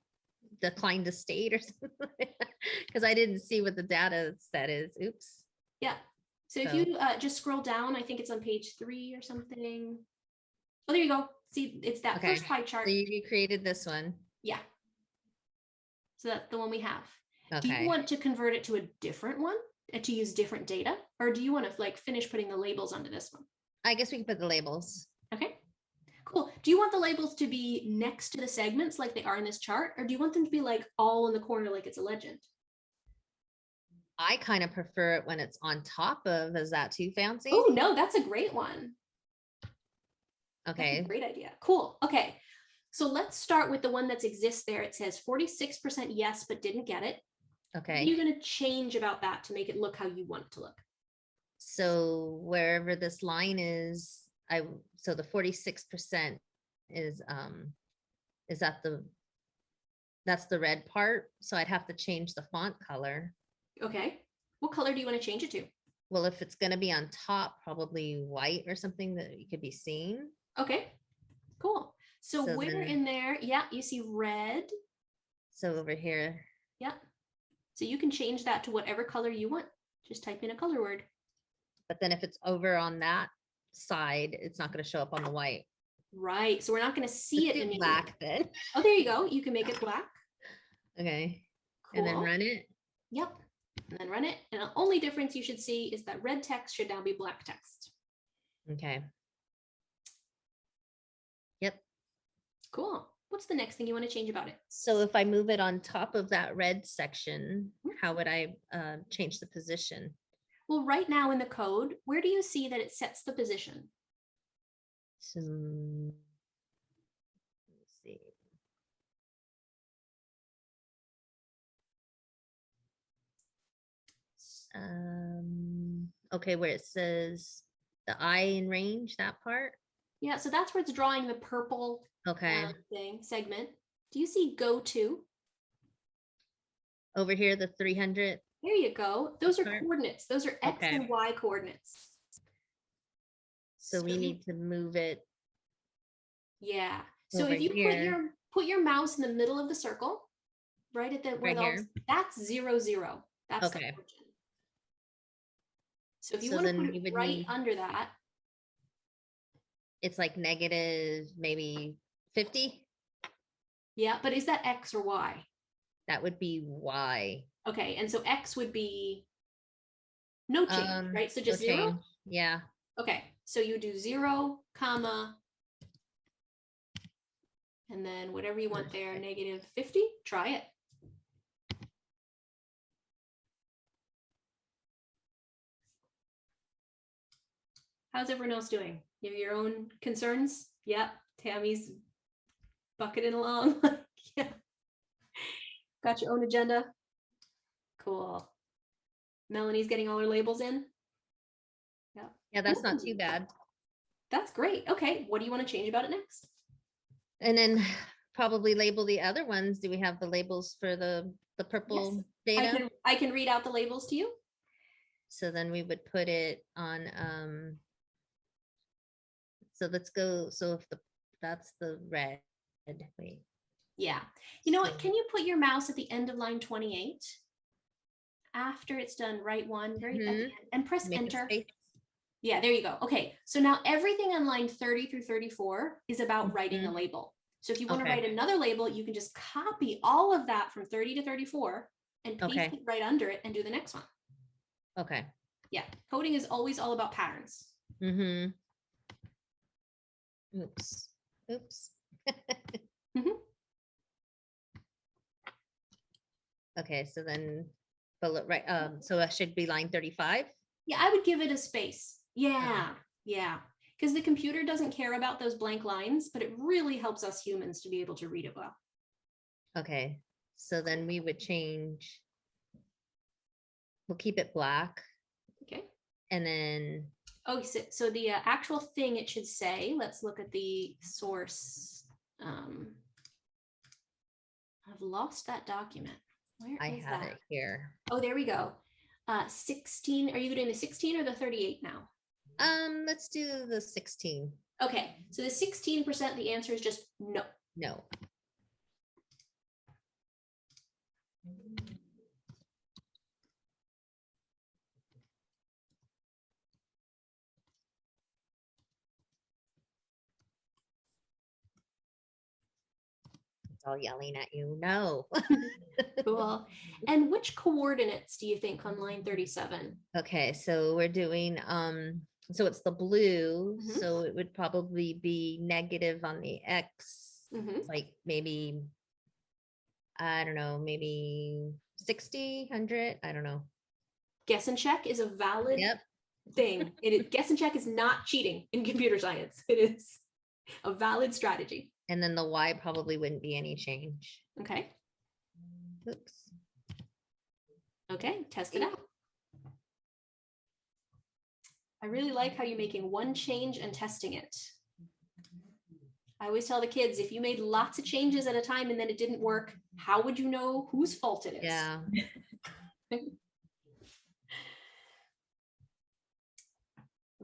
declined to state or something? Because I didn't see what the data set is. Oops. Yeah. So if you just scroll down, I think it's on page 3 or something. Oh, there you go. See, it's that Okay. first pie chart. So you recreated this one. Yeah. So that's the one we have. Do Okay. you want to convert it to a different one and to use different data? Or do you want to like finish putting the labels onto this one? I guess we can put the labels. Okay, cool. Do you want the labels to be next to the segments like they are in this chart? Or do you want them to be like all in the corner like it's a legend? I kind of prefer it when it's on top of. Is that too fancy? Oh, no, that's a great one. Okay. That's a great idea. Cool. Okay. So let's start with the one that exists there. It says 46% yes, but didn't get it. Okay. What are you going to change about that to make it look how you want it to look? So wherever this line is, so the 46% is that that's the red part. So I'd have to change the font color. Okay. What color do you want to change it to? Well, if it's going to be on top, probably white or something that you could be seeing. Okay, cool. So where then- in there, yeah, you see red. So over here. Yeah. So you can change that to whatever color you want. Just type in a color word. But then if it's over on that side, it's not going to show up on the white. Right. So we're not going to see it Let's do in black then. Oh, there you go. You can make it black. Okay. Cool. And then run it. Yep. And then run it. And the only difference you should see is that red text should now be black text. Okay. Yep. Cool. What's the next thing you want to change about it? So if I move it on top of that red section, how would I change the position? Well, right now in the code, where do you see that it sets the position? So, let's see. Okay, where it says the eye in range, that part. Yeah, so that's where it's drawing the purple Okay. segment. Do you see go to? Over here, the 300. There you go. Those are Part. coordinates. Those are X Okay. and Y coordinates. So we need to move it. Yeah. So over if you here. put your mouse in the middle of the circle, right at the where Right those, here. that's 0, 0. That's the Okay. origin. So if you So want to then put we it would right need- under that, It's like negative maybe 50. yeah, but is that X or Y? That would be Y. Okay, and so X would be no change, right? So no just 0? change. Yeah. Okay, so you do 0, comma, and then whatever you want there, negative 50, try it. How's everyone else doing? You have your own concerns? Yep, Tammy's bucketing along. Yeah. Got your own agenda? Cool. Melanie's getting all her labels in? Yeah. Yeah, that's not Ooh. too bad. That's great. Okay, what do you want to change about it next? And then probably label the other ones. Do we have the labels for the purple data? I can read out the labels to you. So then we would put it on, so let's go, so if that's the red, wait. Yeah. You know what? So- Can you put your mouse at the end of line 28? After it's done, right one, very at the Mhm. end, and press Make a enter. space. Yeah, there you go. Okay, so now everything on line 30 through 34 is about writing a Mhm. label. So if you want to Okay. write another label, you can just copy all of that from 30 to 34 and paste Okay. it right under it and do the next one. Okay. Yeah, coding is always all about patterns. Mm-hmm. Oops. Oops. Mhm. Okay, so then bullet right, so that should be line 35. Yeah, I would give it a space. Yeah, yeah. Because the computer doesn't care about those blank lines, but it really helps us humans to be able to read it well. Okay, so then we would change. We'll keep it black, Okay. and then Oh, so the actual thing it should say, let's look at the source. I've lost that document. Where I is have that? it here. Oh, there we go. 16, are you doing the 16 or the 38 now? Let's do the 16. Okay, so the 16%, the answer is just no. No. It's all yelling at you. No. Cool. And which coordinates do you think on line 37? Okay, so we're doing so it's the blue, Mhm. so it would probably be negative on the X, Mhm. like maybe I don't know, maybe 60, 100, I don't know. Guess and check is a valid Yep. thing. Guess and check is not cheating in computer science. It is a valid strategy. And then the Y probably wouldn't be any change. Okay. Oops. Okay, test it out. I really like how you're making one change and testing it. I always tell the kids, if you made lots of changes at a time and then it didn't work, how would you know whose fault it is? Yeah.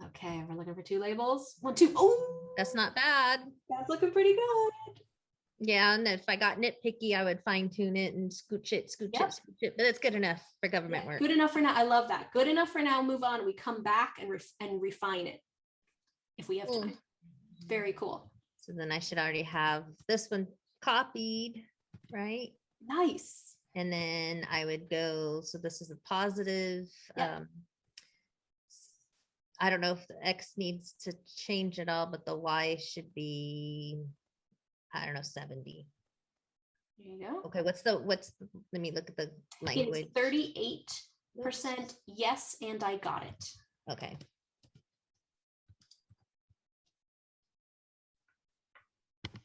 Okay, we're looking for 2 labels. 1, 2. Oh, That's not bad. that's looking pretty good. Yeah, and if I got nitpicky, I would fine tune it and scooch it, Yep. scooch it. But it's good enough for government Yeah, work. good enough for now. I love that. Good enough for now. Move on. We come back and refine it if we have Cool. time. Very cool. So then I should already have this one copied, right? Nice. And then I would go, so this is a positive. Yep. I don't know if the X needs to change at all, but the Y should be, I don't know, 70. There you go. Okay, let me look at the language. It's 38% yes, and I got it. Okay.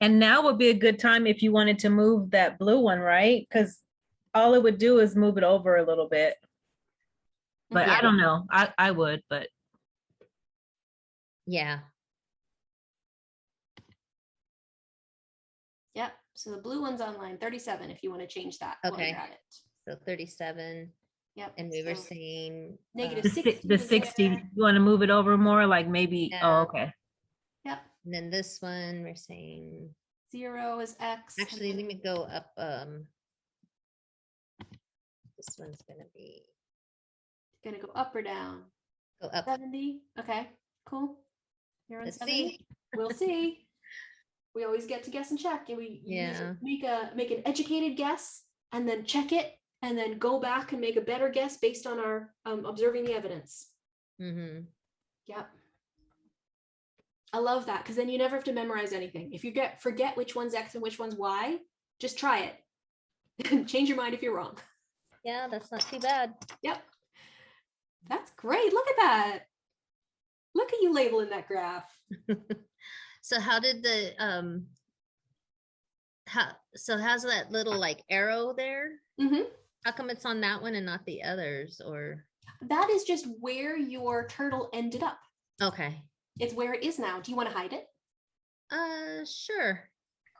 And now would be a good time if you wanted to move that blue one, right? Because all it would do is move it over a little bit. But Yeah. I don't know. I would, but Yeah. Yep. So the blue one's on line 37 if you want to change that while Okay. you're at it. So 37. Yep. And we were so saying negative the 60. the was 60, there. you want to move it over more, like maybe, Yeah. oh, okay. Yep. and then this one we're saying 0 is X. and actually then- let me go up. This one's gonna be Gonna go up or down? go up. 70. Okay, cool. You're on Let's 70. see. We'll see. We always get to guess and check. And we Yeah. make an educated guess and then check it and then go back and make a better guess based on our observing the evidence. Mm-hmm. Yep. I love that because then you never have to memorize anything. If you forget which one's X and which one's Y, just try it. Change your mind if you're wrong. Yeah, that's not too bad. Yep. That's great. Look at that. Look at you labeling that graph. So how did the how's that little like arrow there? Mhm. How come it's on that one and not the others? Or That is just where your turtle ended up. okay. It's where it is now. Do you want to hide it? Sure.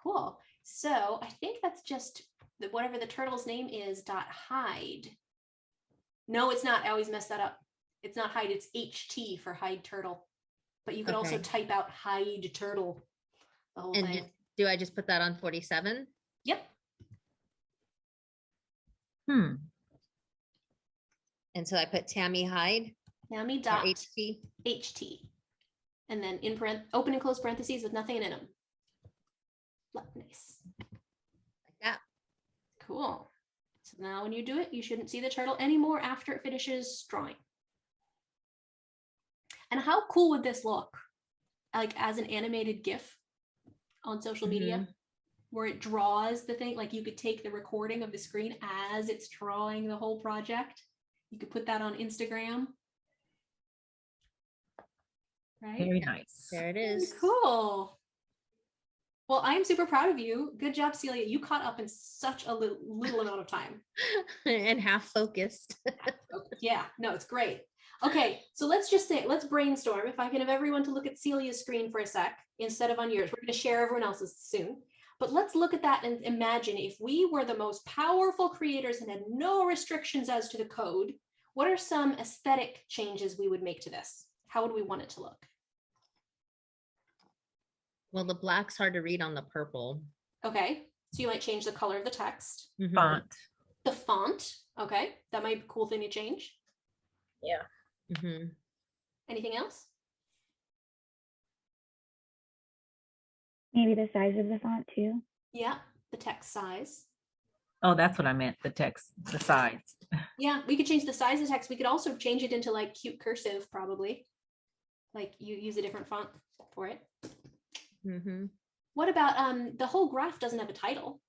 Cool. So I think that's just whatever the turtle's name is dot hide. No, it's not. I always mess that up. It's not hide. It's HT for hide turtle. But you could also Okay. type out hide turtle. The whole And thing. do I just put that on 47? Yep. Hmm. And so I put Tammy Hyde Tammy or dot HT. HT. And then in open and close parentheses with nothing in them. Nice. Like that. Cool. So now when you do it, you shouldn't see the turtle anymore after it finishes drawing. And how cool would this look? Like as an animated GIF on social media, where it draws the thing, like you could take the recording of the screen as it's drawing the whole project. You could put that on Instagram. right? Very nice. There it is. Cool. Well, I'm super proud of you. Good job, Celia. You caught up in such a little amount of time. And half focused. Yeah, no, it's great. Okay, so let's brainstorm. If I can have everyone to look at Celia's screen for a sec instead of on yours. We're going to share everyone else's soon. But let's look at that and imagine if we were the most powerful creators and had no restrictions as to the code, what are some aesthetic changes we would make to this? How would we want it to look? Well, the black's hard to read on the purple. Okay, so you might change the color of the text. Mhm. Font. The font, okay, that might be a cool thing to change. Yeah. Mhm. Anything else? Maybe the size of the font too. Yeah, the text size. Oh, that's what I meant. The text, the size. Yeah, we could change the size of the text. We could also change it into like cute cursive, probably. Like you use a different font for it. Mhm. What about the whole graph doesn't have a title,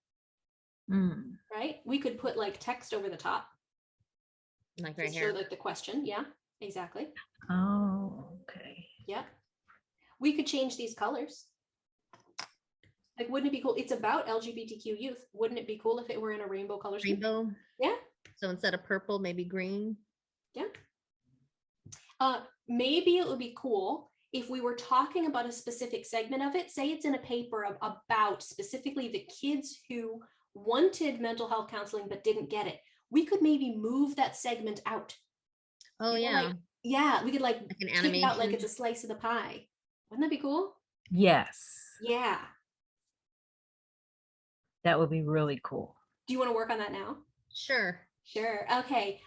Mm. right? We could put like text over the top Like to right show here. like the question. Yeah, exactly. Oh, okay. Yeah. We could change these colors. Like, wouldn't it be cool? It's about LGBTQ youth. Wouldn't it be cool if it were in a rainbow color scheme? Rainbow. Yeah. So instead of purple, maybe green. Yeah. Maybe it would be cool if we were talking about a specific segment of it. Say it's in a paper about specifically the kids who wanted mental health counseling but didn't get it. We could maybe move that segment out. Oh You know, yeah. like, yeah, we could like Like an take it out like animation. it's a slice of the pie. Wouldn't that be cool? Yes, Yeah. that would be really cool. Do you want to work on that now? Sure. Sure. Okay.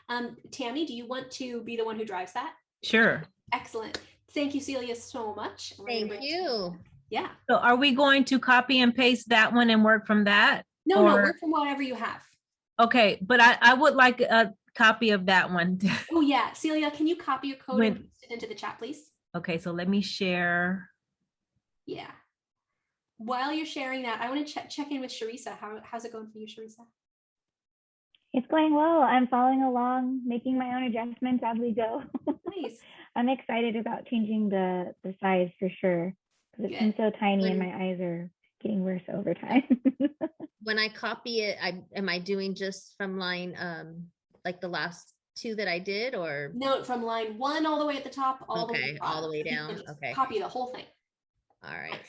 Tammy, do you want to be the one who drives that? Sure. Excellent. Thank you, Celia, so much. We're gonna Thank bring- you. Yeah. So are we going to copy and paste that one and work from that? No, Or- work from whatever you have. Okay, but I would like a copy of that one. Oh yeah, Celia, can you copy your code When- and paste it into the chat, please? Okay, so let me share. Yeah. While you're sharing that, I want to check in with Sharisa. How's it going for you, Sharisa? It's going well. I'm following along, making my own adjustments as we go. Nice. I'm excited about changing the size for sure, because it's been so tiny and When- my eyes are getting worse over time. When I copy it, am I doing just from line like the last two that I did, or Note from line 1 all the way at the top, all the way Okay, all the way down, Just okay. Copy the whole thing. all right.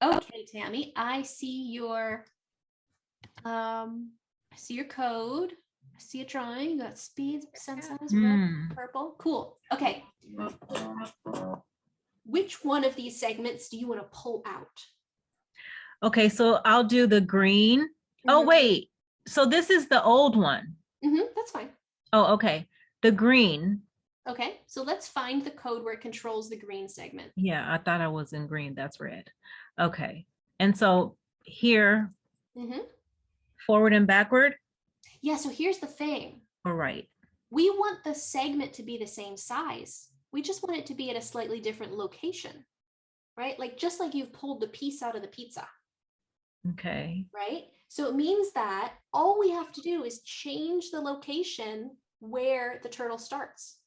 Okay, Tammy, I see your code. I see a drawing. You got speed, sense size, red, Hmm. purple. Cool. Okay. Which one of these segments do you want to pull out? Okay, so I'll do the green. Oh, Mhm. wait. So this is the old one. That's fine. Oh, okay. The green. Okay, so let's find the code where it controls the green segment. Yeah, I thought I was in green. That's red. Okay. And so here, forward and backward, Yeah, so here's the thing. or right? We want the segment to be the same size. We just want it to be at a slightly different location, right? Like just like you've pulled the piece out of the pizza, Okay. right? So it means that all we have to do is change the location where the turtle starts.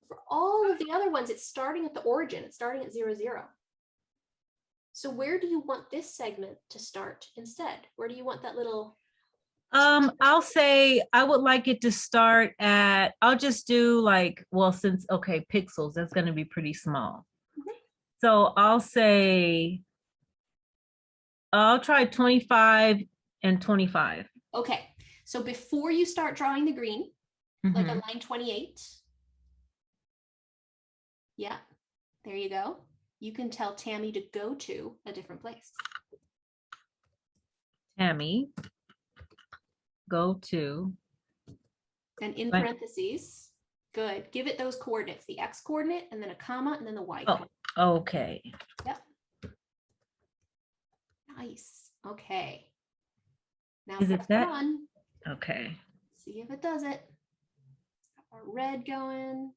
For all of the other ones, it's starting at the origin. It's starting at 0, 0. So where do you want this segment to start instead? Where do you want that little? I'll say I would like it to start at, I'll just do like, well, since, okay, pixels, that's going to be pretty small. So I'll say, I'll try 25 and 25. Okay, so before you start drawing the green, like on Mhm. line 28. Yeah, there you go. You can tell Tammy to go to a different place. Tammy, go to, And in Right. parentheses, good. Give it those coordinates, the X coordinate and then a comma and then the Y Oh. coordinate. okay. Yep. Nice. Okay. Now Is it press that? run. Okay. See if it does it. Got our red going.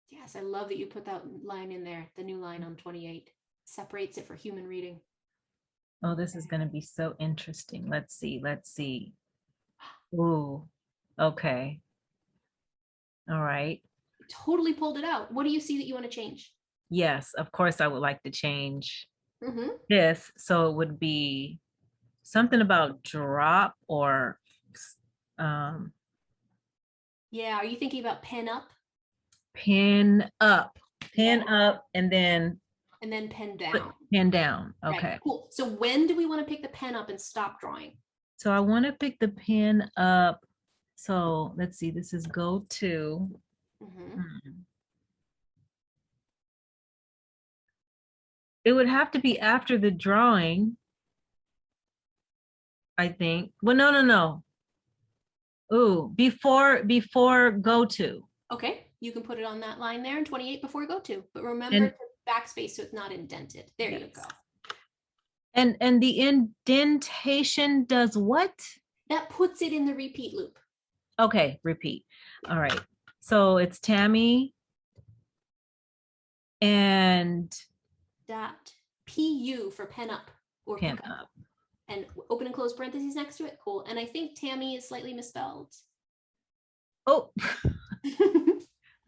Yes, I love that you put that line in there, the new line on 28. Separates it for human reading. Oh, this is going to be so interesting. Let's see. Let's see. Ooh, okay. All right. totally pulled it out. What do you see that you want to change? Yes, of course, I would like to change Mm-hmm. this. So it would be something about drop or um, Yeah. Are you thinking about pen up pin up, and then and then pen put down? pin down. Right. Okay. Cool. So when do we want to pick the pen up and stop drawing? So I want to pick the pin up. So let's see, this is go to. Mm-hmm. It would have to be after the drawing, I think. Well, no. Ooh, before go to. Okay. You can put it on that line there in 28 before go to, but remember And- to backspace so it's not indented. There you Yes. go. And the indentation does what? That puts it in the repeat loop. Okay, repeat. All right. So it's Tammy and Dot pu for pen up or pin pick up. up. And open and close parentheses next to it. Cool. And I think Tammy is slightly misspelled. Oh,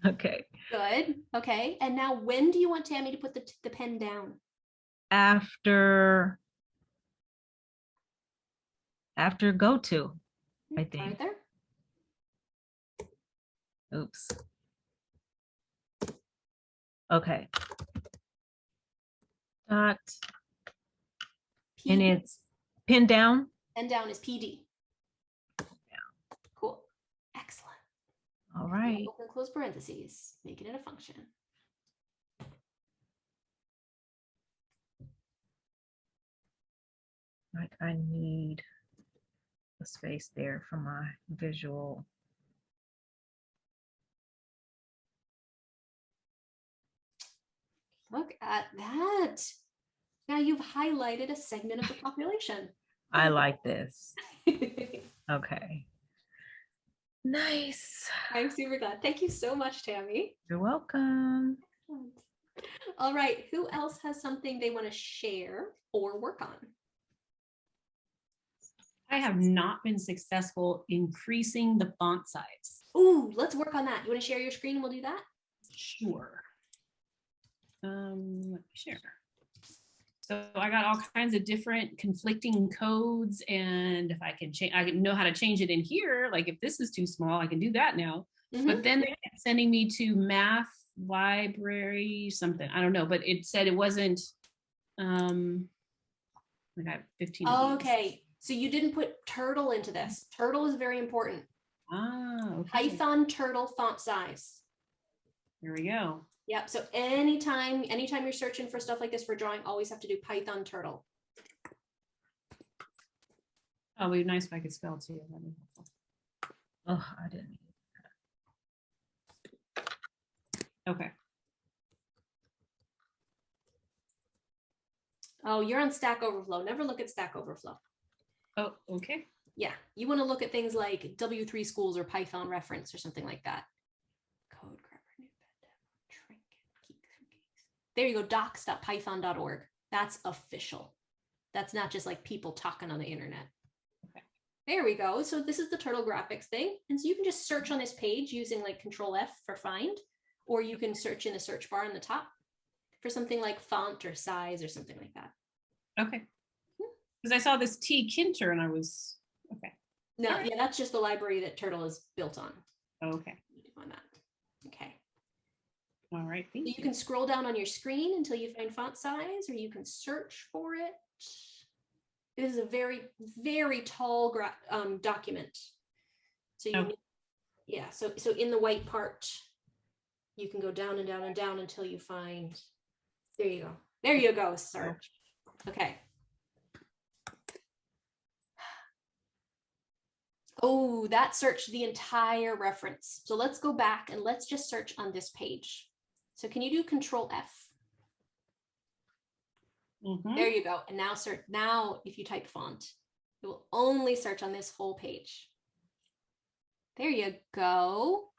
okay. Good. Okay. And now when do you want Tammy to put the pen down? After go to, I Right think. there. Oops. Okay. Dot, and P, it's pinned down. pen down is PD. Cool. Excellent. All right. Open and close parentheses. Make it in a function. Like I need a space there for my visual. Look at that. Now you've highlighted a segment of the population. I like this. Okay. Nice. I'm super glad. Thank you so much, Tammy. You're welcome. All right. Who else has something they want to share or work on? I have not been successful increasing the font size. Ooh, let's work on that. You want to share your screen and we'll do that? Sure. Let me share. So I got all kinds of different conflicting codes, and if I can change, I can know how to change it in here. Like if this is too small, I can do that now. Mhm. But then they kept sending me to math library something. I don't know, but it said it wasn't. Like I have 15. of these. Okay. So you didn't put turtle into this. Turtle is very important. Ah, okay. Python turtle font size. Here we go. Yep. So anytime you're searching for stuff like this for drawing, always have to do Python turtle. Oh, it'd be nice if I could spell too. That'd be helpful. Oh, I didn't. Okay. Oh, you're on Stack Overflow. Never look at Stack Overflow. Oh, okay. Yeah. You want to look at things like W3 Schools or Python reference or something like that. Code grabber, new trinket, geek. There you go, docs.python.org. That's official. That's not just like people talking on the internet. Okay. There we go. So this is the turtle graphics thing. And so you can just search on this page using like Control F for find, or you can search in the search bar on the top for something like font or size or something like that. Okay. Because I saw this T Kinter and I was, okay. No, All right. yeah, that's just the library that Turtle is built on. Okay. On that. Okay. All right. So Thank you you. can scroll down on your screen until you find font size, or you can search for it. It is a very, very tall document. So you, yeah. So in the white part, you can go down and down and down until you find. There you go. There you go. Search. Okay. Oh, that searched the entire reference. So let's go back and let's just search on this page. So can you do Control F? Mhm. There you go. And now search. Now, if you type font, it will only search on this whole page. There you go.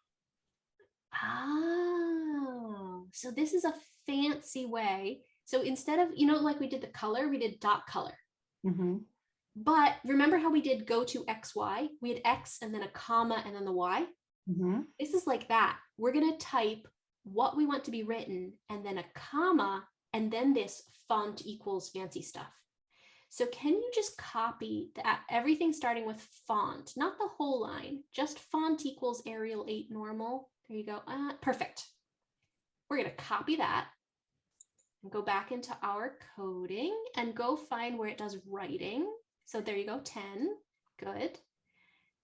Oh, so this is a fancy way. So instead of, like we did the color, we did dot color. Mhm. But remember how we did go to XY? We had X and then a comma and then the Y. Mhm. This is like that. We're going to type what we want to be written and then a comma and then this font equals fancy stuff. So can you just copy that, everything starting with font, not the whole line, just font equals Arial 8 normal. There you go. Perfect. We're going to copy that and go back into our coding and go find where it does writing. So there you go, 10. Good.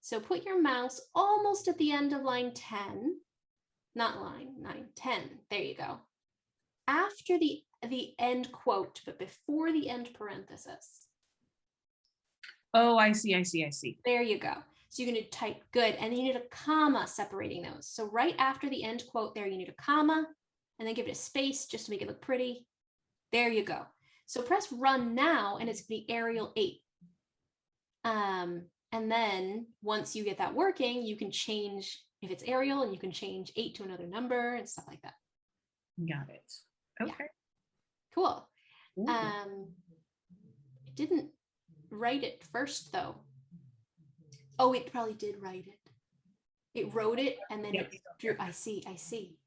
So put your mouse almost at the end of line 10, not line 9, 10. There you go. After the end quote, but before the end parenthesis. Oh, I see. There you go. So you're going to type good, and then you need a comma separating those. So right after the end quote there, you need a comma, and then give it a space just to make it look pretty. There you go. So press run now, and it's the Arial 8. And then once you get that working, you can change if it's Arial, and you can change 8 to another number and stuff like that. Got it. Yeah. Okay. Cool. Ooh. It didn't write it first though. Oh, it probably did write it. It wrote it and then Yep. it drew. I see.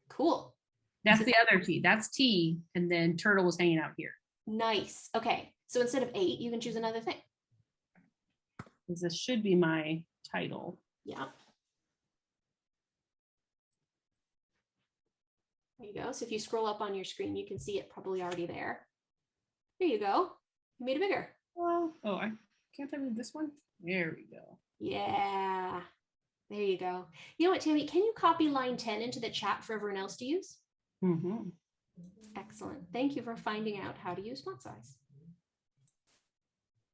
Cool. That's the other T. That's T. And then turtle was hanging out here. Nice. Okay. So instead of 8, you can choose another thing. Because this should be my title. Yeah. There you go. So if you scroll up on your screen, you can see it probably already there. There you go. You made it bigger. Well, oh, can't I move this one? There we go. Yeah. There you go. You know what, Tammy? Can you copy line 10 into the chat for everyone else to use? Mm-hmm. Excellent. Thank you for finding out how to use font size.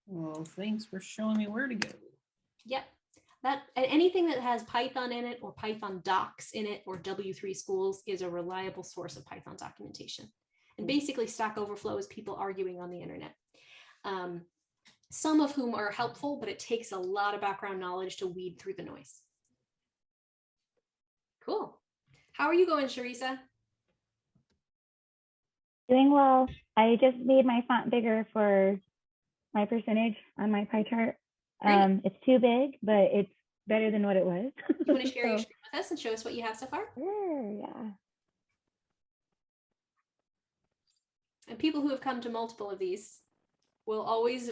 Well, thanks for showing me where to go. Yep. That, and anything that has Python in it or Python docs in it or W3 schools is a reliable source of Python documentation. And basically Stack Overflow is people arguing on the internet. Some of whom are helpful, but it takes a lot of background knowledge to weed through the noise. Cool. How are you going, Sharisa? Doing well. I just made my font bigger for my percentage on my pie chart. Great. It's too big, but it's better than what it was. You want to share your So, screen with us and show us what you have so far? sure, yeah. And people who have come to multiple of these will always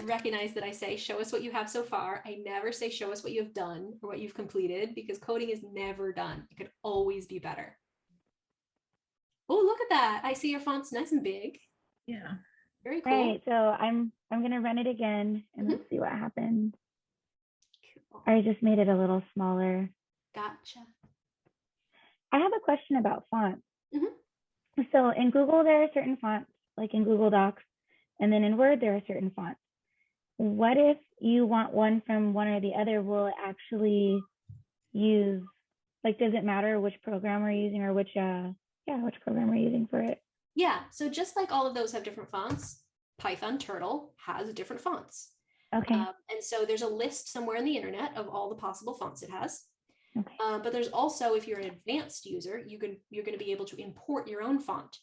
recognize that I say, show us what you have so far. I never say, show us what you have done or what you've completed, because coding is never done. It could always be better. Oh, look at that. I see your font's nice and big. Yeah. Very cool. Right, so I'm gonna run it again and let's see what happens. Cool. I just made it a little smaller. Gotcha. I have a question about fonts. Mhm. So in Google, there are certain fonts, like in Google Docs, and then in Word, there are certain fonts. What if you want one from one or the other? Will it actually use, like, does it matter which program we're using or which program we're using for it? Yeah, so just like all of those have different fonts, Python Turtle has different fonts. Okay. And so there's a list somewhere on the internet of all the possible fonts it has. Okay. But there's also, if you're an advanced user, you're going to be able to import your own font.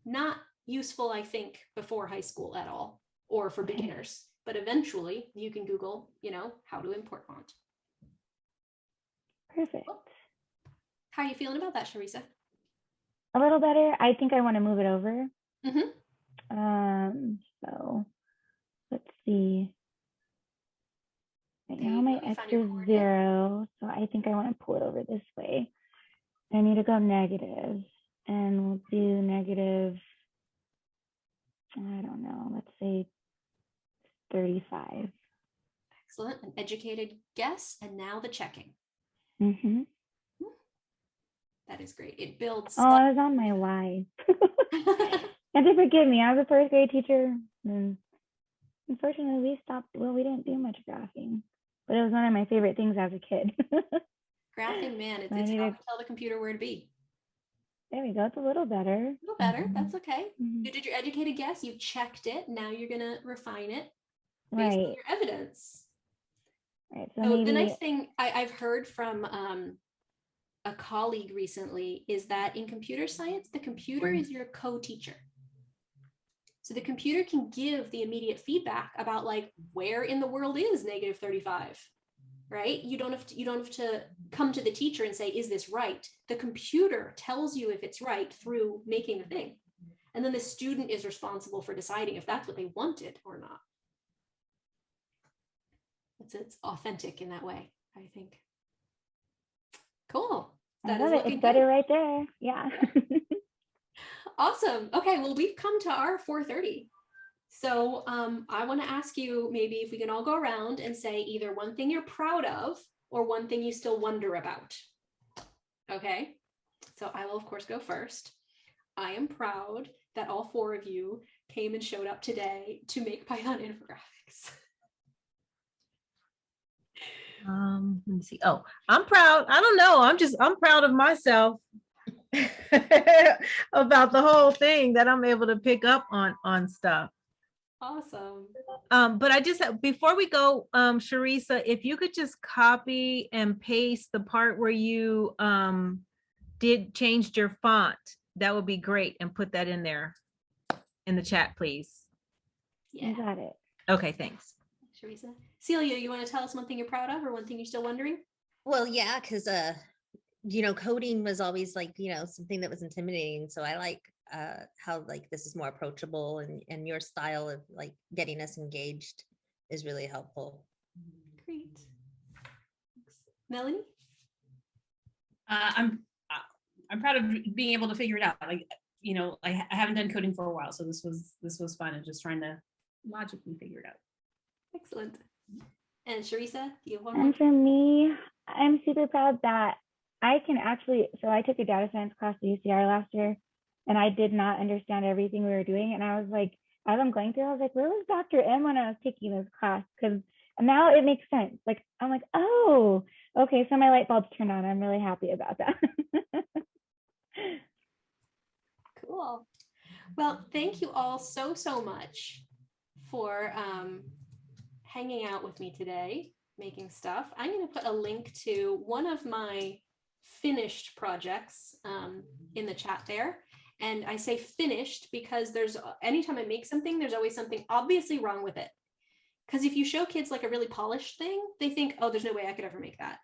Not useful, I think, before high school at all, or for beginners. But eventually, you can Google, how to import font. Perfect. How are you feeling about that, Sharisa? A little better. I think I want to move it over. Mm-hmm. So let's see. Right There now you my go. You X found your is coordinate. 0, so I think I want to pull it over this way. I need to go negative, and we'll do negative, I don't know, let's say 35. Excellent. An educated guess. And now the checking. Mm-hmm. That is great. It builds. Oh, I was on my Y. And to forgive me, I was a first grade teacher, and unfortunately we didn't do much graphing, but it was one of my favorite things as a kid. Graphing, man, it's I how need to to- tell the computer where to be. There we go, it's a little better. A little better. That's okay. Mhm. You did your educated guess. You checked it. Now you're going to refine it based on Right, your evidence. right. So So maybe, the nice thing I've heard from a colleague recently is that in computer science, the computer is your co-teacher. So the computer can give the immediate feedback about, like, where in the world is negative 35? right? You don't have to come to the teacher and say, is this right? The computer tells you if it's right through making the thing. And then the student is responsible for deciding if that's what they wanted or not. It's authentic in that way, I think. Cool. I That love is it. looking It's better good. right there. Yeah. Awesome. Okay, well, we've come to our 4:30. So I want to ask you, maybe if we can all go around and say either one thing you're proud of or one thing you still wonder about. Okay, so I will of course go first. I am proud that all 4 of you came and showed up today to make Python infographics. Let me see. Oh, I'm proud. I don't know. I'm proud of myself about the whole thing, that I'm able to pick up on stuff. Awesome. But I just, before we go, Sharisa, if you could just copy and paste the part where you changed your font, that would be great, and put that in there in the chat, please. Yeah. You got it. Okay, thanks. Sharisa. Celia, you want to tell us one thing you're proud of or one thing you're still wondering? Well, yeah, because coding was always like, something that was intimidating. So I like how like this is more approachable, and your style of like getting us engaged is really helpful. Great. Melanie? I'm proud of being able to figure it out. Like, I haven't done coding for a while, so this was fun, and just trying to logically figure it out. Excellent. And Sharisa, you have one more? And for me, I'm super proud that I can actually, so I took a data science class at UCR last year, and I did not understand everything we were doing. And I was like, as I'm going through, I was like, where was Dr. M when I was taking this class? Because now it makes sense. Like, I'm like, oh, okay. So my light bulbs turned on. I'm really happy about that. Cool. Well, thank you all so much for hanging out with me today, making stuff. I'm going to put a link to one of my finished projects in the chat there. And I say finished because anytime I make something, there's always something obviously wrong with it. Because if you show kids like a really polished thing, they think, oh, there's no way I could ever make that.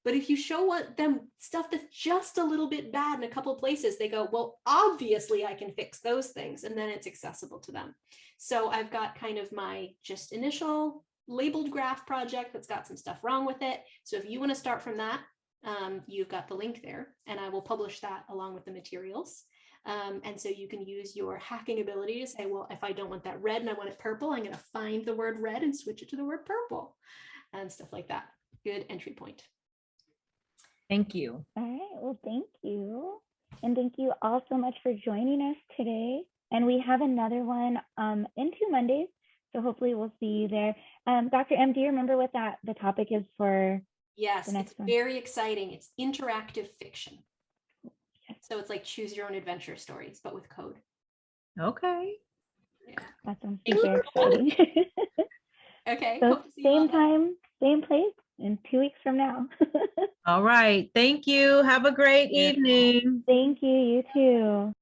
But if you show them stuff that's just a little bit bad in a couple of places, they go, well, obviously I can fix those things. And then it's accessible to them. So I've got kind of my just initial labeled graph project that's got some stuff wrong with it. So if you want to start from that, you've got the link there, and I will publish that along with the materials. And so you can use your hacking ability to say, well, if I don't want that red and I want it purple, I'm going to find the word red and switch it to the word purple and stuff like that. Good entry point. Thank you. All right. Well, thank you. And thank you all so much for joining us today. And we have another one in 2 Mondays. So hopefully we'll see you there. Dr. M, do you remember what the topic is for? Yes, the next it's one? very exciting. It's interactive fiction. So it's like choose your own adventure stories, but with code. Okay. Yeah. That sounds super exciting. Okay. So Hope to see you all same then. time, same place in 2 weeks from now. All right. Thank you. Have a great Yeah. evening. Thank you. You too.